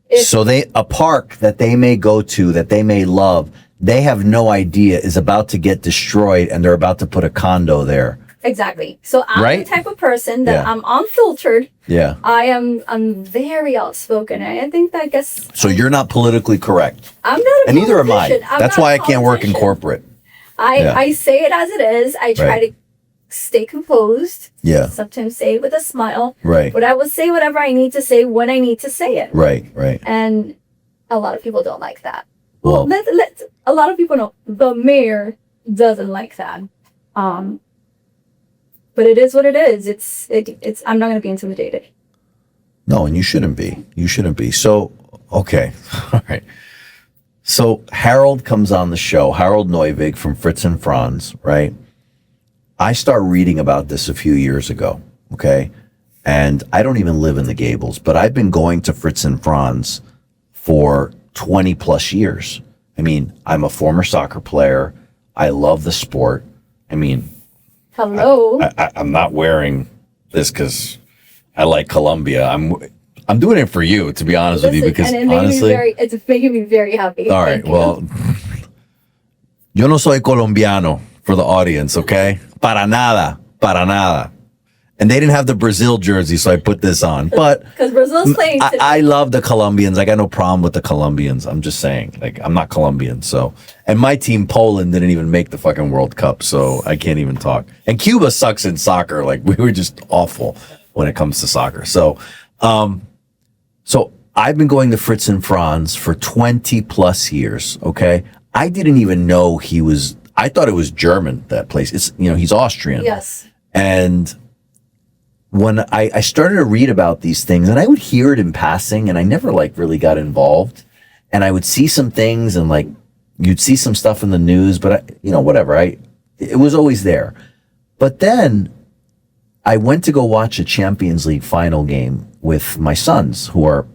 If- So a park that they may go to, that they may love, they have no idea is about to get destroyed and they're about to put a condo there. Exactly. So I'm Right? the type of person that Yeah. I'm unfiltered. Yeah. I'm very outspoken. And I think that gets. So you're not politically correct. I'm not a And neither am I. politician. I'm That's not why a I can't work in politician. corporate. Yeah. I say it as it is. I try Right. to stay composed. Yeah. Sometimes say it with a smile. Right. But I will say whatever I need to say when I need to say it. Right. Right. And a lot of people don't like that. Well, A lot of people know the mayor doesn't like that. But it is what it is. It's I'm not going to be intimidated. no, and you shouldn't be. You shouldn't be. So, okay. All right. So Harold comes on the show, Harold Neuvig from Fritz and Franz, right? I start reading about this a few years ago, okay? And I don't even live in the Gables, but I've been going to Fritz and Franz for 20 plus years. I mean, I'm a former soccer player. I love the sport. I mean, Hello. I'm not wearing this because I like Colombia. I'm doing it for you, to be honest with you, because and honestly, it's making me very happy. all right, well, yo no soy colombiano for the audience, okay? Para nada, para nada. And they didn't have the Brazil jersey, so I put this on. But because Brazil's playing today. I love the Colombians. I got no problem with the Colombians. I'm just saying, like, I'm not Colombian, so. And my team, Poland, didn't even make the fucking World Cup, so I can't even talk. And Cuba sucks in soccer. Like, we were just awful when it comes to soccer. So, so I've been going to Fritz and Franz for 20 plus years. Okay, I didn't even know I thought it was German, that place. It's, he's Austrian. Yes. And when I started to read about these things, and I would hear it in passing, and I never like really got involved, and I would see some things, and like you'd see some stuff in the news, but whatever. It was always there. But then I went to go watch a Champions League final game with my sons, who are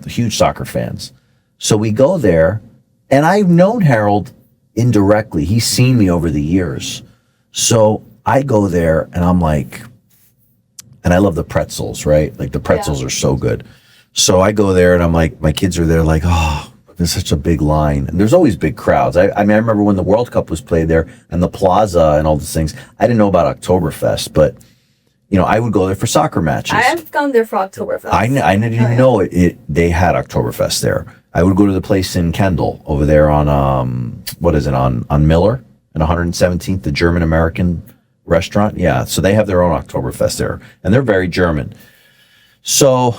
huge soccer fans. So we go there, and I've known Harold indirectly. He's seen me over the years. So I go there, and I'm like. And I love the pretzels, right? Like the pretzels are so good. So I go there and I'm like, my kids are there like, oh, there's such a big line. And there's always big crowds. I mean, I remember when the World Cup was played there and the plaza and all these things. I didn't know about Oktoberfest, but, I would go there for soccer matches. I have gone there for Oktoberfest. I didn't even know they had Oktoberfest there. I would go to the place in Kendall over there on, on Miller and 117th, the German-American restaurant. Yeah, so they have their own Oktoberfest there, and they're very German. So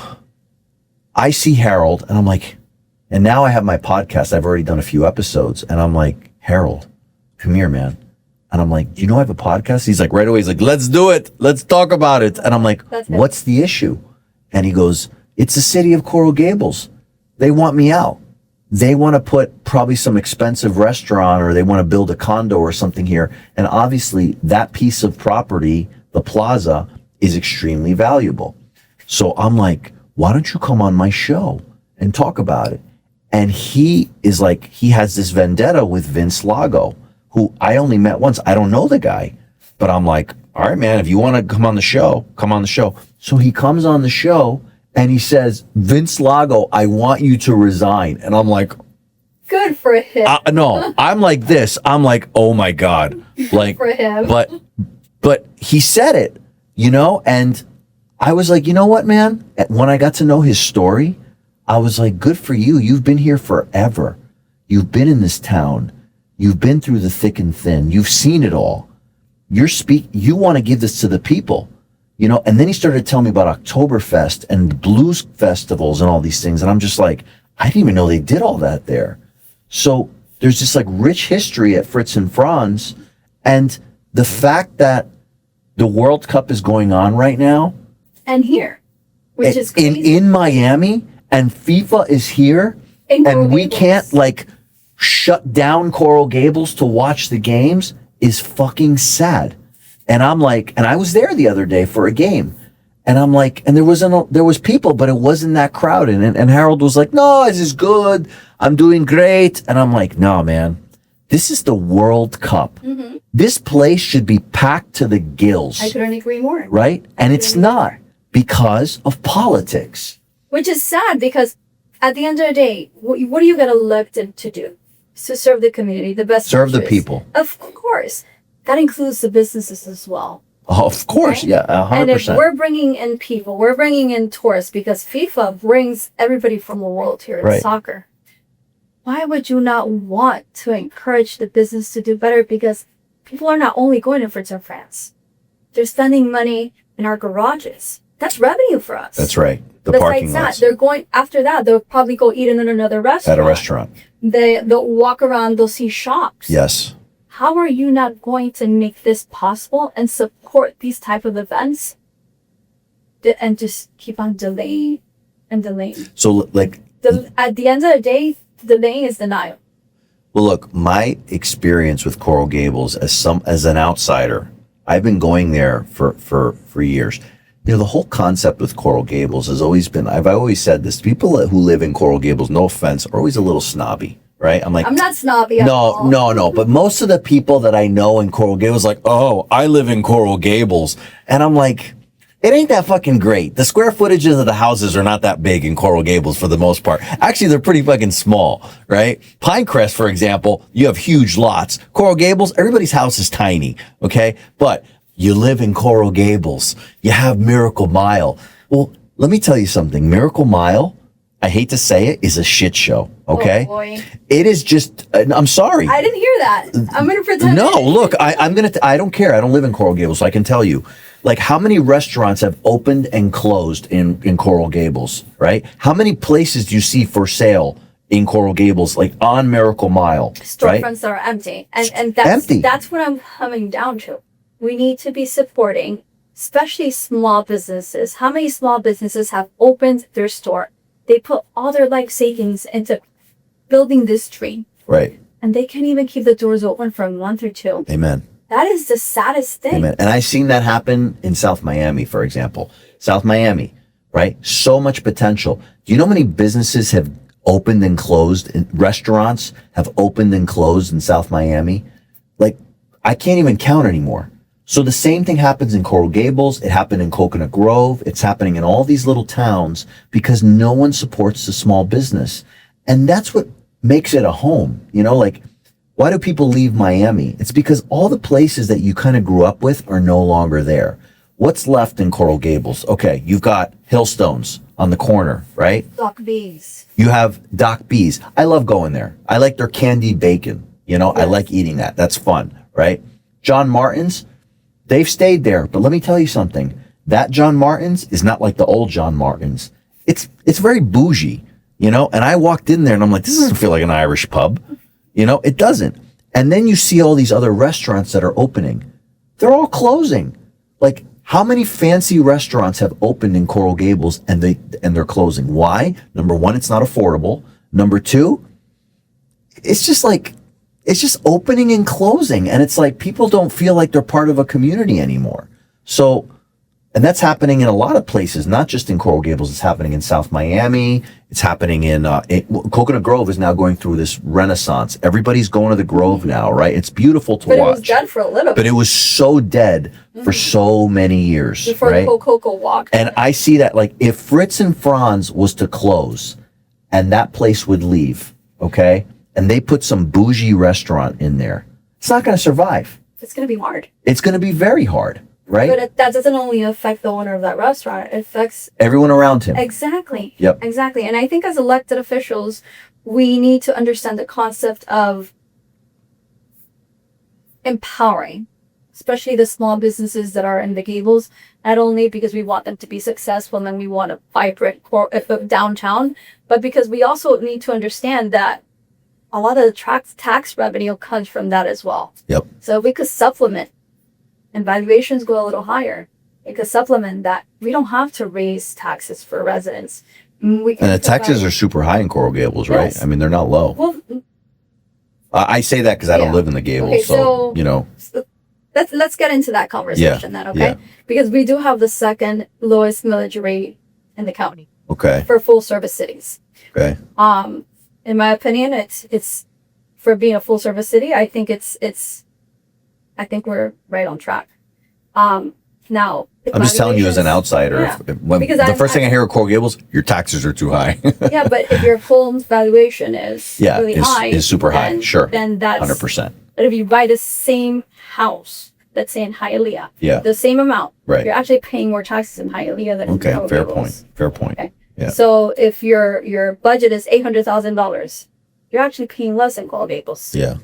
I see Harold, and I'm like, and now I have my podcast. I've already done a few episodes, and I'm like, Harold, come here, man. And I'm like, do you know I have a podcast? He's like, right away, he's like, let's do it. Let's talk about it. And I'm like, what's the issue? And he goes, it's the city of Coral Gables. They want me out. They want to put probably some expensive restaurant, or they want to build a condo or something here. And obviously that piece of property, the plaza, is extremely valuable. So I'm like, why don't you come on my show and talk about it? And he is like, he has this vendetta with Vince Lago, who I only met once. I don't know the guy, but I'm like, all right, man, if you want to come on the show, come on the show. So he comes on the show. And he says, Vince Lago, I want you to resign. And I'm like, good for him. No, I'm like this. I'm like, oh my God. Like, for him. But he said it, and I was like, you know what, man? When I got to know his story, I was like, good for you. You've been here forever. You've been in this town. You've been through the thick and thin. You've seen it all. You want to give this to the people. And then he started telling me about Oktoberfest and blues festivals and all these things. And I'm just like, I didn't even know they did all that there. So there's this like rich history at Fritz and Franz. And the fact that the World Cup is going on right now. And here, which is crazy. In Miami, and FIFA is here. And we can't like shut down Coral Gables to watch the games is fucking sad. And I'm like, and I was there the other day for a game, and I'm like, and there was people, but it wasn't that crowded. And Harold was like, no, this is good. I'm doing great. And I'm like, no, man, this is the World Cup. Mm-hmm. This place should be packed to the gills. I couldn't agree more. Right? And it's not because of politics. Which is sad, because at the end of the day, what do you get elected to do? To serve the community, the best. Serve the people. Of course. That includes the businesses as well. Oh, of course, okay? Yeah, 100%. And if we're bringing in people, we're bringing in tourists, because FIFA brings everybody from the world here in soccer. Why would you not want to encourage the business to do better? Because people are not only going to Fritz and France. They're spending money in our garages. That's revenue for us. That's right. The Besides parking that, lots. they're going, after that, they'll probably go eat in another restaurant. At a restaurant. They'll walk around, they'll see shops. Yes. How are you not going to make this possible and support these type of events and just keep on delaying and delaying? So like at the end of the day, delaying is denial. Well, look, my experience with Coral Gables as an outsider, I've been going there for years. You know, the whole concept with Coral Gables has always been, I've always said this, people who live in Coral Gables, no offense, are always a little snobby, right? I'm like, I'm not snobby at no, all. no. But most of the people that I know in Coral Gables, like, oh, I live in Coral Gables. And I'm like, it ain't that fucking great. The square footages of the houses are not that big in Coral Gables for the most part. Actually, they're pretty fucking small, right? Pinecrest, for example, you have huge lots. Coral Gables, everybody's house is tiny, okay? But you live in Coral Gables. You have Miracle Mile. Well, let me tell you something. Miracle Mile, I hate to say it, is a shit show, okay? Oh boy. It is just, I'm sorry. I didn't hear that. I'm going to pretend. No, look, I don't care. I don't live in Coral Gables, so I can tell you. Like, how many restaurants have opened and closed in Coral Gables, right? How many places do you see for sale in Coral Gables, like on Miracle Mile, right? Storefronts that are empty. And Empty. that's what I'm coming down to. We need to be supporting, especially small businesses. How many small businesses have opened their store? They put all their life savings into building this dream. Right. And they can't even keep the doors open for a month or two. Amen. That is the saddest thing. Amen. And I've seen that happen in South Miami, for example. South Miami, right? So much potential. Do you know how many businesses have opened and closed, and restaurants have opened and closed in South Miami? Like, I can't even count anymore. So the same thing happens in Coral Gables. It happened in Coconut Grove. It's happening in all these little towns because no one supports the small business. And that's what makes it a home. You know, like, why do people leave Miami? It's because all the places that you kind of grew up with are no longer there. What's left in Coral Gables? Okay, you've got Hillstones on the corner, right? Doc B's. You have Doc B's. I love going there. I like their candied bacon. You know, I like eating that. That's fun, right? John Martin's, they've stayed there. But let me tell you something. That John Martin's is not like the old John Martin's. It's very bougie, you know? And I walked in there and I'm like, this doesn't feel like an Irish pub. You know, it doesn't. And then you see all these other restaurants that are opening. They're all closing. Like, how many fancy restaurants have opened in Coral Gables and they're closing? Why? Number one, it's not affordable. Number two, it's just opening and closing. And it's like people don't feel like they're part of a community anymore. So, and that's happening in a lot of places, not just in Coral Gables. It's happening in South Miami. It's happening in Coconut Grove is now going through this renaissance. Everybody's going to the Grove now, right? It's beautiful to watch. But it was dead for a little bit. But it was so dead for so many years, before right? the Coco walk. And I see that, like, if Fritz and Franz was to close and that place would leave, okay, and they put some bougie restaurant in there, it's not going to survive. It's going to be hard. It's going to be very hard, right? But that doesn't only affect the owner of that restaurant. It affects everyone around him. Exactly. Yep. Exactly. And I think as elected officials, we need to understand the concept of empowering, especially the small businesses that are in the Gables, not only because we want them to be successful and we want a vibrant downtown, but because we also need to understand that a lot of the tax revenue comes from that as well. Yep. So if we could supplement and valuations go a little higher, it could supplement that. We don't have to raise taxes for residents. And the taxes are super high in Coral Gables, right? Yes. I mean, they're not low. Well, I say that because I don't live in the Gables, okay, so, you know. Let's get into that conversation then, okay? Yeah. Because we do have the second lowest millage rate in the county Okay. for full service cities. Okay. In my opinion, it's for being a full service city. I think I think we're right on track. Now I'm just telling you as an outsider, Yeah. because the first thing I hear of Coral Gables, your taxes are too high. Yeah, but if your home's valuation is really high, is super high, then, sure. then that's 100%. But if you buy the same house, let's say in Hialeah, Yeah. the same amount, Right. you're actually paying more taxes in Hialeah than in Okay, Coral fair Gables. point. Fair point. Okay. Yeah. So if your budget is $800,000, you're actually paying less in Coral Gables. Yeah.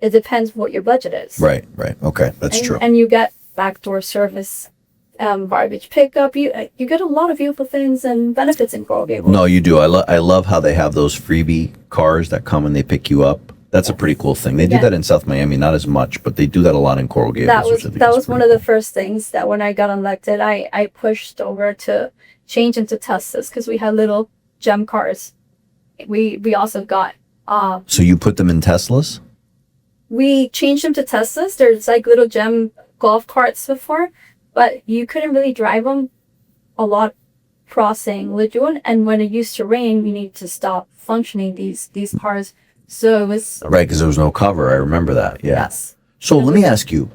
It depends what your budget is. Right. Okay, that's true. And you get backdoor service, garbage pickup. You get a lot of beautiful things and benefits in Coral Gables. No, you do. I love how they have those freebie cars that come and they pick you up. That's a pretty cool thing. They do that in South Miami, not as much, but they do that a lot in Coral Gables. That was one of the first things that when I got elected, I pushed over to change into Teslas because we had little gem cars. We also got. So you put them in Teslas? We changed them to Teslas. There's like little gem golf carts before, but you couldn't really drive them a lot crossing Lejeune, and when it used to rain, we need to stop functioning these cars. So it was Right, because there was no cover. I remember that. Yeah. yes. So let me ask you,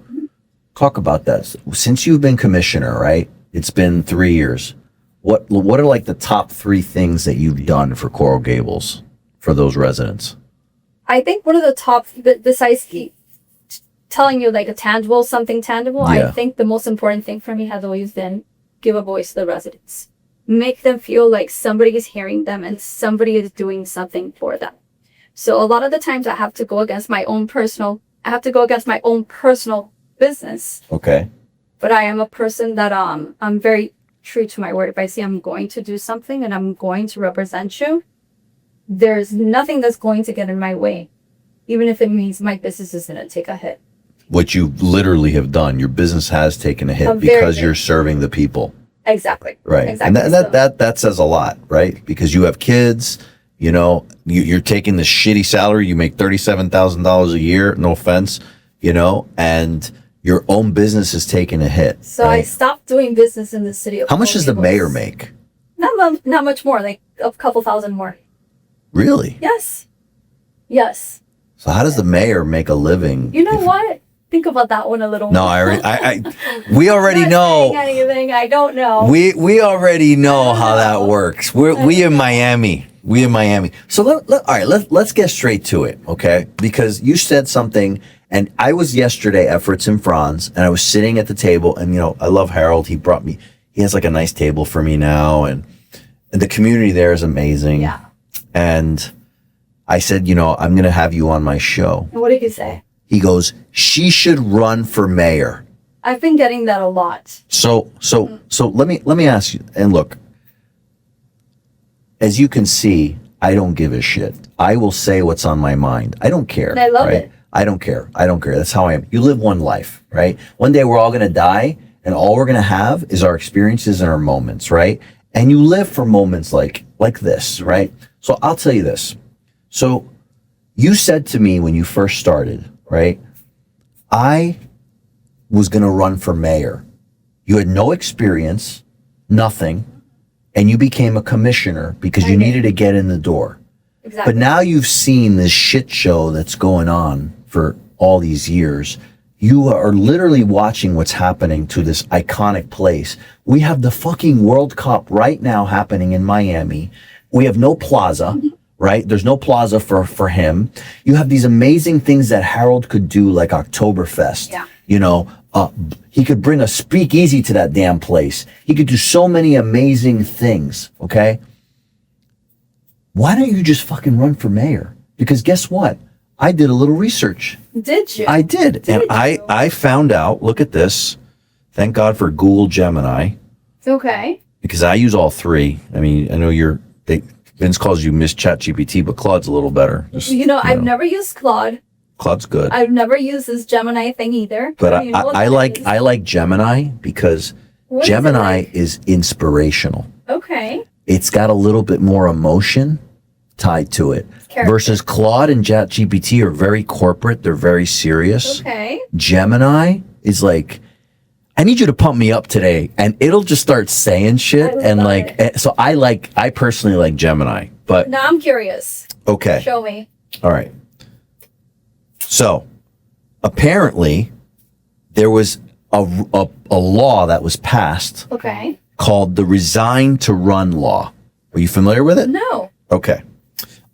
talk about that. Since you've been commissioner, right? It's been 3 years. What are like the top 3 things that you've done for Coral Gables for those residents? I think one of the top, besides telling you like a tangible, something tangible, Yeah. I think the most important thing for me has always been give a voice to the residents. Make them feel like somebody is hearing them and somebody is doing something for them. So a lot of the times I have to go against my own personal business. Okay. But I am a person that I'm very true to my word. If I say I'm going to do something and I'm going to represent you, there's nothing that's going to get in my way, even if it means my business is going to take a hit. What you literally have done, your business has taken a hit A very because big- you're serving the people. Exactly. Right. Exactly. And that says a lot, right? Because you have kids, you know, you're taking the shitty salary, you make $37,000 a year, no offense, you know, and your own business is taking a hit. So I right? stopped doing business in the city of How much does the Gables. mayor make? Not much more, like a couple thousand more. Really? Yes. Yes. So how does the mayor make a living? You know what? Think about that one a little No, more. we already I'm not know. saying anything. I don't know. We already know how that works. We in Miami. We in Miami. So all right, let's get straight to it, okay? Because you said something, and I was yesterday at Fritz and Franz, and I was sitting at the table, and you know, I love Harold. He has like a nice table for me now, and the community there is amazing. Yeah. And I said, you know, I'm gonna have you on my show. And what did you say? He goes, she should run for mayor. I've been getting that a lot. So let me ask you, and look, as you can see, I don't give a shit. I will say what's on my mind. I don't care. And I love right? it. I don't care. That's how I am. You live one life, right? One day we're all going to die, and all we're going to have is our experiences and our moments, right? And you live for moments like this, right? So I'll tell you this. So you said to me when you first started, right? I was going to run for mayor. You had no experience, nothing, and you became a commissioner because you needed to get in the door. Exactly. But now you've seen this shit show that's going on for all these years. You are literally watching what's happening to this iconic place. We have the fucking World Cup right now happening in Miami. We have no plaza, right? There's no plaza for him. You have these amazing things that Harold could do, like Oktoberfest. Yeah. You know, he could bring a speakeasy to that damn place. He could do so many amazing things, okay? Why don't you just fucking run for mayor? Because guess what? I did a little research. Did you? I did. And you? I found out, look at this. Thank God for Google Gemini, Okay. because I use all 3. I mean, I know Vince calls you Miss ChatGPT, but Claude's a little better. Just, You know, I've never used Claude. Claude's good. I've never used this Gemini thing either. But don't even know what I that is. like Gemini because What is it Gemini like? is inspirational. Okay. It's got a little bit more emotion tied to it. Character. Versus Claude and ChatGPT are very corporate. They're very serious. Okay. Gemini is like, I need you to pump me up today, and it'll just start saying shit. I And love like, it. so I personally like Gemini, but Now I'm curious. okay. Show me. All right. So apparently there was a law that was passed Okay. called the Resign to Run law. Are you familiar with it? No. Okay.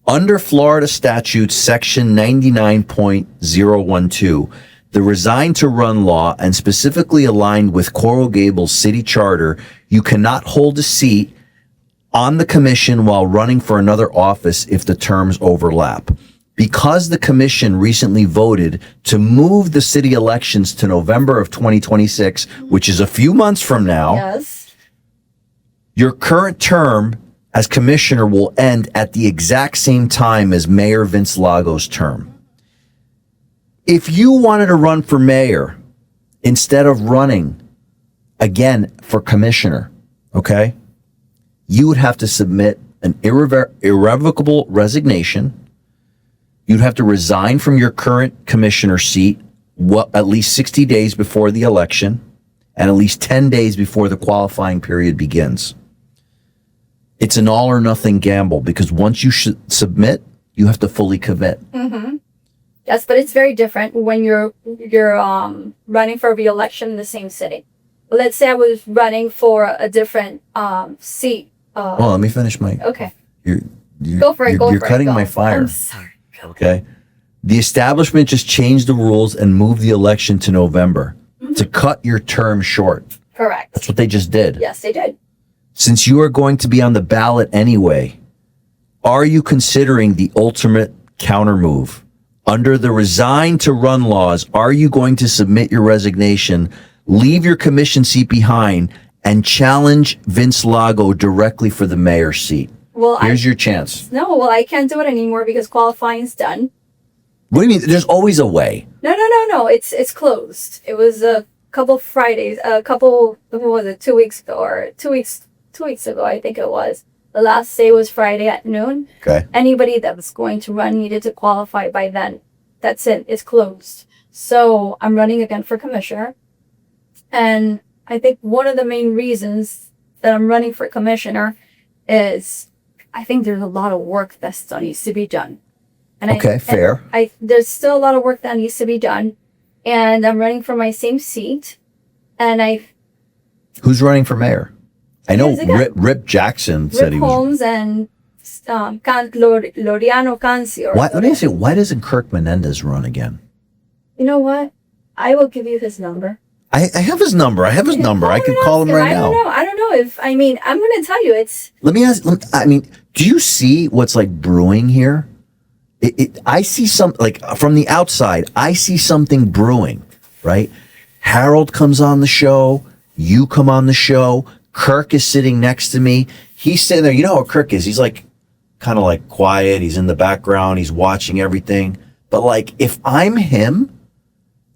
Under Florida statute section 99.012, the Resign to Run law, and specifically aligned with Coral Gables city charter, you cannot hold a seat on the commission while running for another office if the terms overlap. Because the commission recently voted to move the city elections to November of 2026, which is a few months from now, Yes. your current term as commissioner will end at the exact same time as Mayor Vince Lago's term. If you wanted to run for mayor instead of running again for commissioner, okay, you would have to submit an irrevocable resignation. You'd have to resign from your current commissioner seat at least 60 days before the election. and at least 10 days before the qualifying period begins. It's an all or nothing gamble because once you submit, you have to fully commit. Mm-hmm. Yes, but it's very different when you're running for re-election in the same city. Let's say I was running for a different seat. Well, let me finish my. Okay. Go for it. You're cutting my fire. I'm sorry. Okay. The establishment just changed the rules and moved the election to November to cut your term short. Correct. That's what they just did. Yes, they did. Since you are going to be on the ballot anyway, are you considering the ultimate counter move? Under the resign to run laws, are you going to submit your resignation, leave your commission seat behind, and challenge Vince Lago directly for the mayor's seat? Well, here's your chance. No, well, I can't do it anymore because qualifying's done. What do you mean? There's always a way. No. It's closed. It was a couple Fridays, what was it, 2 weeks ago or 2 weeks ago, I think it was. The last day was Friday at noon. Okay. Anybody that was going to run needed to qualify by then. That's it. It's closed. So I'm running again for commissioner. And I think one of the main reasons that I'm running for commissioner is I think there's a lot of work that still needs to be done. And fair. There's still a lot of work that needs to be done. And I'm running for my same seat. And Who's running for mayor? I know Rip Jackson Rip said he was. Holmes and Loriano Cancio. Let me say, why doesn't Kirk Menendez run again? You know what? I will give you his number. I have his number. I could call him right now. I don't know if, I'm going to tell you Let me ask, do you see what's like brewing here? I see from the outside, I see something brewing, right? Harold comes on the show. You come on the show. Kirk is sitting next to me. He's sitting there. You know how Kirk is. He's like, kind of like quiet. He's in the background. He's watching everything. But like, if I'm him,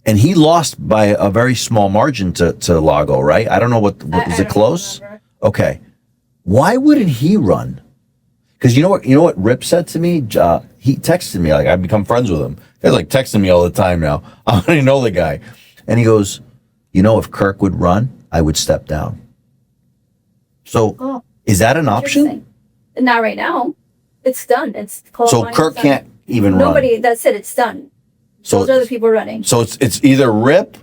and he lost by a very small margin to Lago, right? I don't know what is it close? Okay. Why wouldn't he run? Because you know what Rip said to me? He texted me, like, I've become friends with him. They're like texting me all the time now. I don't even know the guy. And he goes, if Kirk would run, I would step down. So is that an option? Not right now. It's done. So Kirk can't even run. Nobody, that's it. It's done. Those are the people running. So it's either Rip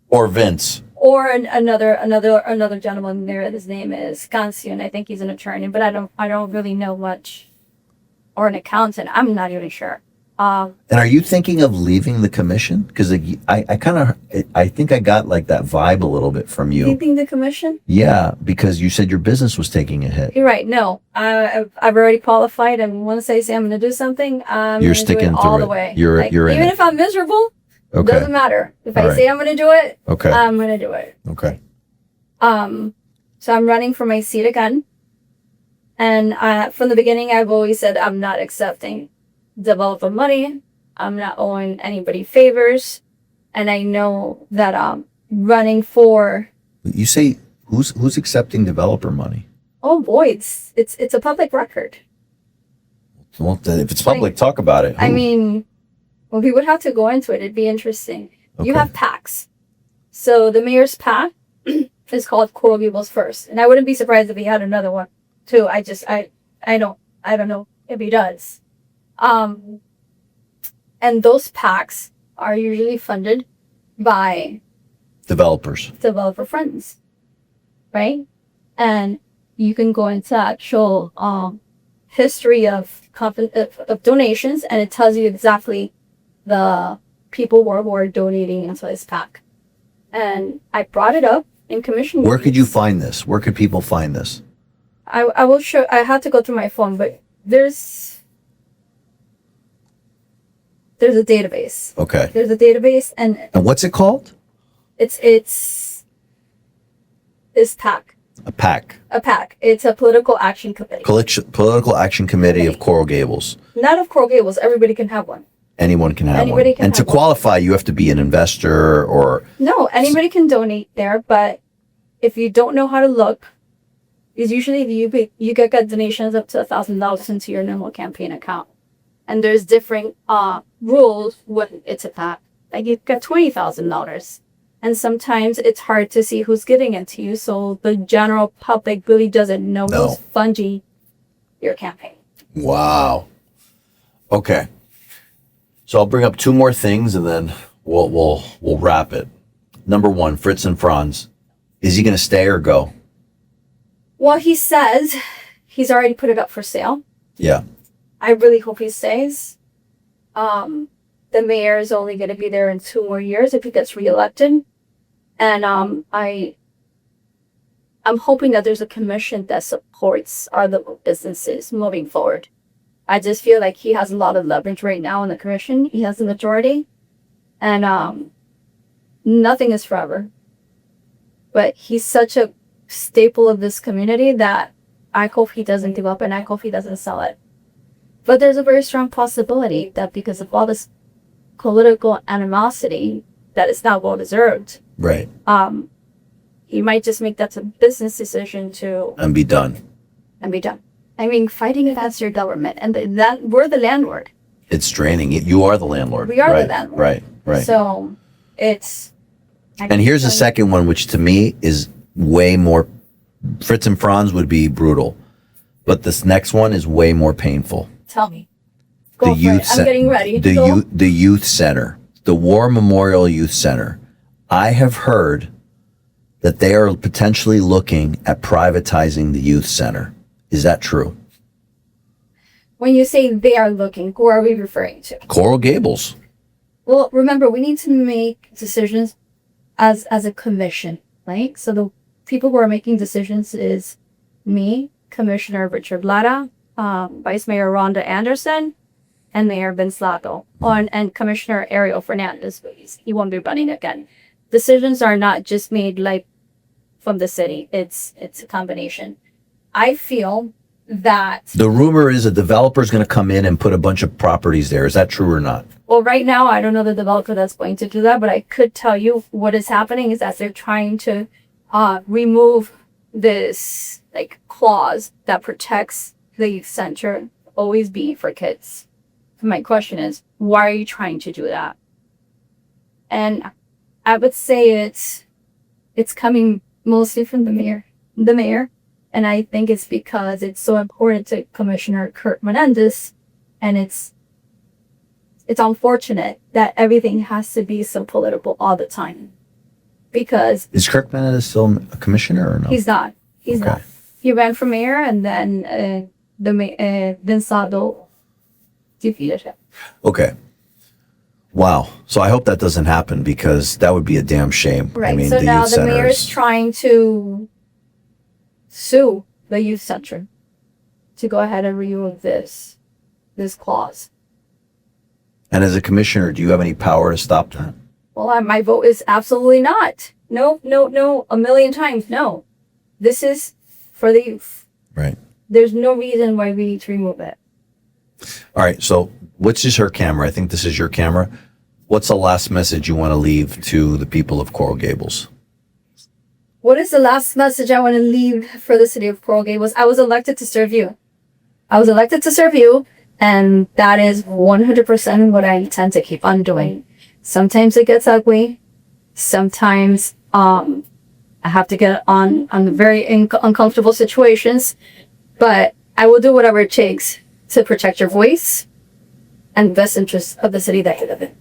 or Vince. Or another gentleman there. His name is Cancio, and I think he's an attorney, but I don't really know much. Or an accountant. I'm not even sure. And are you thinking of leaving the commission? Because I think I got like that vibe a little bit from you. Leaving the commission? Yeah, because you said your business was taking a hit. You're right. No, I've already qualified, and once I say I'm going to do something, you're sticking to it all the way. You're in even it. if I'm miserable, okay. Doesn't matter. If I say I'm going to do it, okay. I'm going to do it. Okay. So I'm running for my seat again, and from the beginning, I've always said I'm not accepting developer money. I'm not owing anybody favors, and I know that I'm running for. You say who's accepting developer money? Oh boy, it's a public record. Well, if it's public, talk about it. Who? Well, we would have to go into it. It'd be interesting. Okay. You have PACs. So the mayor's PAC is called Coral Gables First, and I wouldn't be surprised if he had another one too. I don't know if he does. And those PACs are usually funded by developer friends, right? And you can go into actual history of donations, and it tells you exactly the people who are donating into this PAC. And I brought it up in commission. Where could you find this? Where could people find this? I will show. I have to go through my phone, but there's a database. Okay. There's a database, and what's it called? It's PAC. A PAC. A PAC. It's a political action committee. Political action committee of Coral Gables. Not of Coral Gables. Everybody can have one. Anyone can have Anybody one. can And to have one. qualify, you have to be an investor or. No, anybody can donate there, but if you don't know how to look, is usually you get donations up to $1,000 into your normal campaign account, and there's different rules when it's a PAC. Like you get $20,000, And sometimes it's hard to see who's getting it to you. So the general public really doesn't know who's funding your campaign. Wow. Okay. So I'll bring up two more things and then we'll wrap it. Number one, Fritz and Franz. Is he going to stay or go? Well, he says he's already put it up for sale. Yeah. I really hope he stays. The mayor is only going to be there in 2 more years if he gets reelected. And I'm hoping that there's a commission that supports our local businesses moving forward. I just feel like he has a lot of leverage right now in the commission. He has the majority. And nothing is forever. But he's such a staple of this community that I hope he doesn't give up and I hope he doesn't sell it. But there's a very strong possibility that because of all this political animosity that is not well deserved, Right. he might just make that a business decision And be done. be done. I mean, fighting against your government and that we're the landlord. It's draining. You are the landlord. We are right. the landlord. Right. Right. So it's. And here's the second one, which to me is way more. Fritz and Franz would be brutal, but this next one is way more painful. Tell me. Go for it. I'm getting ready. The youth center, the War Memorial Youth Center. I have heard that they are potentially looking at privatizing the youth center. Is that true? When you say they are looking, who are we referring to? Coral Gables. Well, remember, we need to make decisions as a commission, right? So the people who are making decisions is me, Commissioner Richard Lara, Vice Mayor Rhonda Anderson, and Mayor Vince Lago, and Commissioner Ariel Fernandez. He won't be running again. Decisions are not just made like from the city. It's a combination. I feel that. The rumor is a developer is going to come in and put a bunch of properties there. Is that true or not? Well, right now, I don't know the developer that's going to do that, but I could tell you what is happening is that they're trying to remove this clause that protects the youth center always be for kids. My question is, why are you trying to do that? And I would say it's coming mostly from the mayor. And I think it's because it's so important to Commissioner Kurt Menendez, and it's unfortunate that everything has to be so political all the time. Because is Kurt Menendez still a commissioner or no? He's not. He's not. He ran for mayor, and then Vince Lago defeated him. Okay. Wow. So I hope that doesn't happen because that would be a damn shame. Right. I mean, so the now youth the mayor is centers. trying to sue the youth center to go ahead and remove this clause. And as a commissioner, do you have any power to stop that? Well, my vote is absolutely not. No, 1,000,000 times no. This is for the youth. Right. There's no reason why we need to remove it. All right. So which is her camera? I think this is your camera. What's the last message you want to leave to the people of Coral Gables? What is the last message I want to leave for the city of Coral Gables? I was elected to serve you. And that is 100% what I intend to keep on doing. Sometimes it gets ugly. Sometimes I have to get on very uncomfortable situations. But I will do whatever it takes to protect your voice and the best interests of the city that you live in.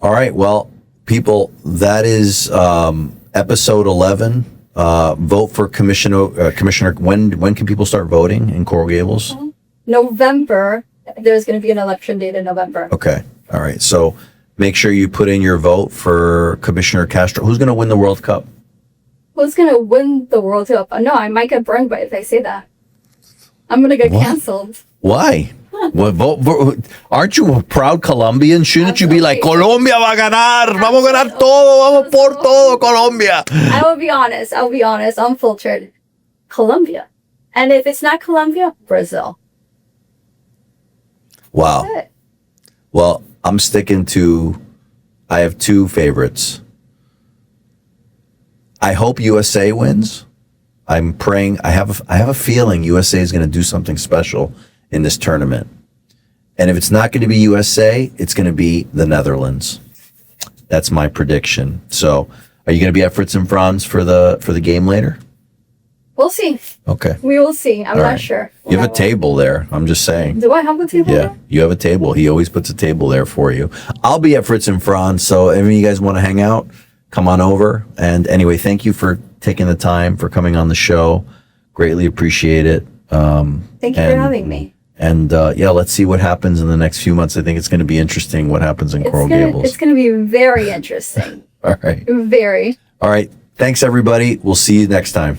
All right. Well, people, that is episode 11. Vote for Commissioner. When can people start voting in Coral Gables? November. There's going to be an election date in November. Okay. All right. So make sure you put in your vote for Commissioner Castro. Who's going to win the World Cup? Who's going to win the World Cup? No, I might get burned by it if I say that. I'm going to get canceled. Why? Well, vote. Aren't you a proud Colombian? Shouldn't you be like, Colombia va a ganar, vamos a ganar todo, vamos por todo, Colombia? I will be honest. Unfiltered. Colombia. And if it's not Colombia, Brazil. Wow. Well, I'm sticking to, I have two favorites. I hope USA wins. I'm praying. I have a feeling USA is going to do something special in this tournament. And if it's not going to be USA, it's going to be the Netherlands. That's my prediction. So, are you going to be at Fritz and Franz for the game later? We'll see. Okay. We will see. I'm All not right. sure. You have a table there. I'm just saying. Do I have a table? Yeah, there? you have a table. He always puts a table there for you. I'll be at Fritz and Franz, so if you guys want to hang out, come on over. And anyway, thank you for taking the time for coming on the show. Greatly appreciate it. Thank you for having me. And yeah, let's see what happens in the next few months. I think it's going to be interesting what happens in Coral Gables. It's going to be very interesting. All right. Very. All right. Thanks, everybody. We'll see you next time.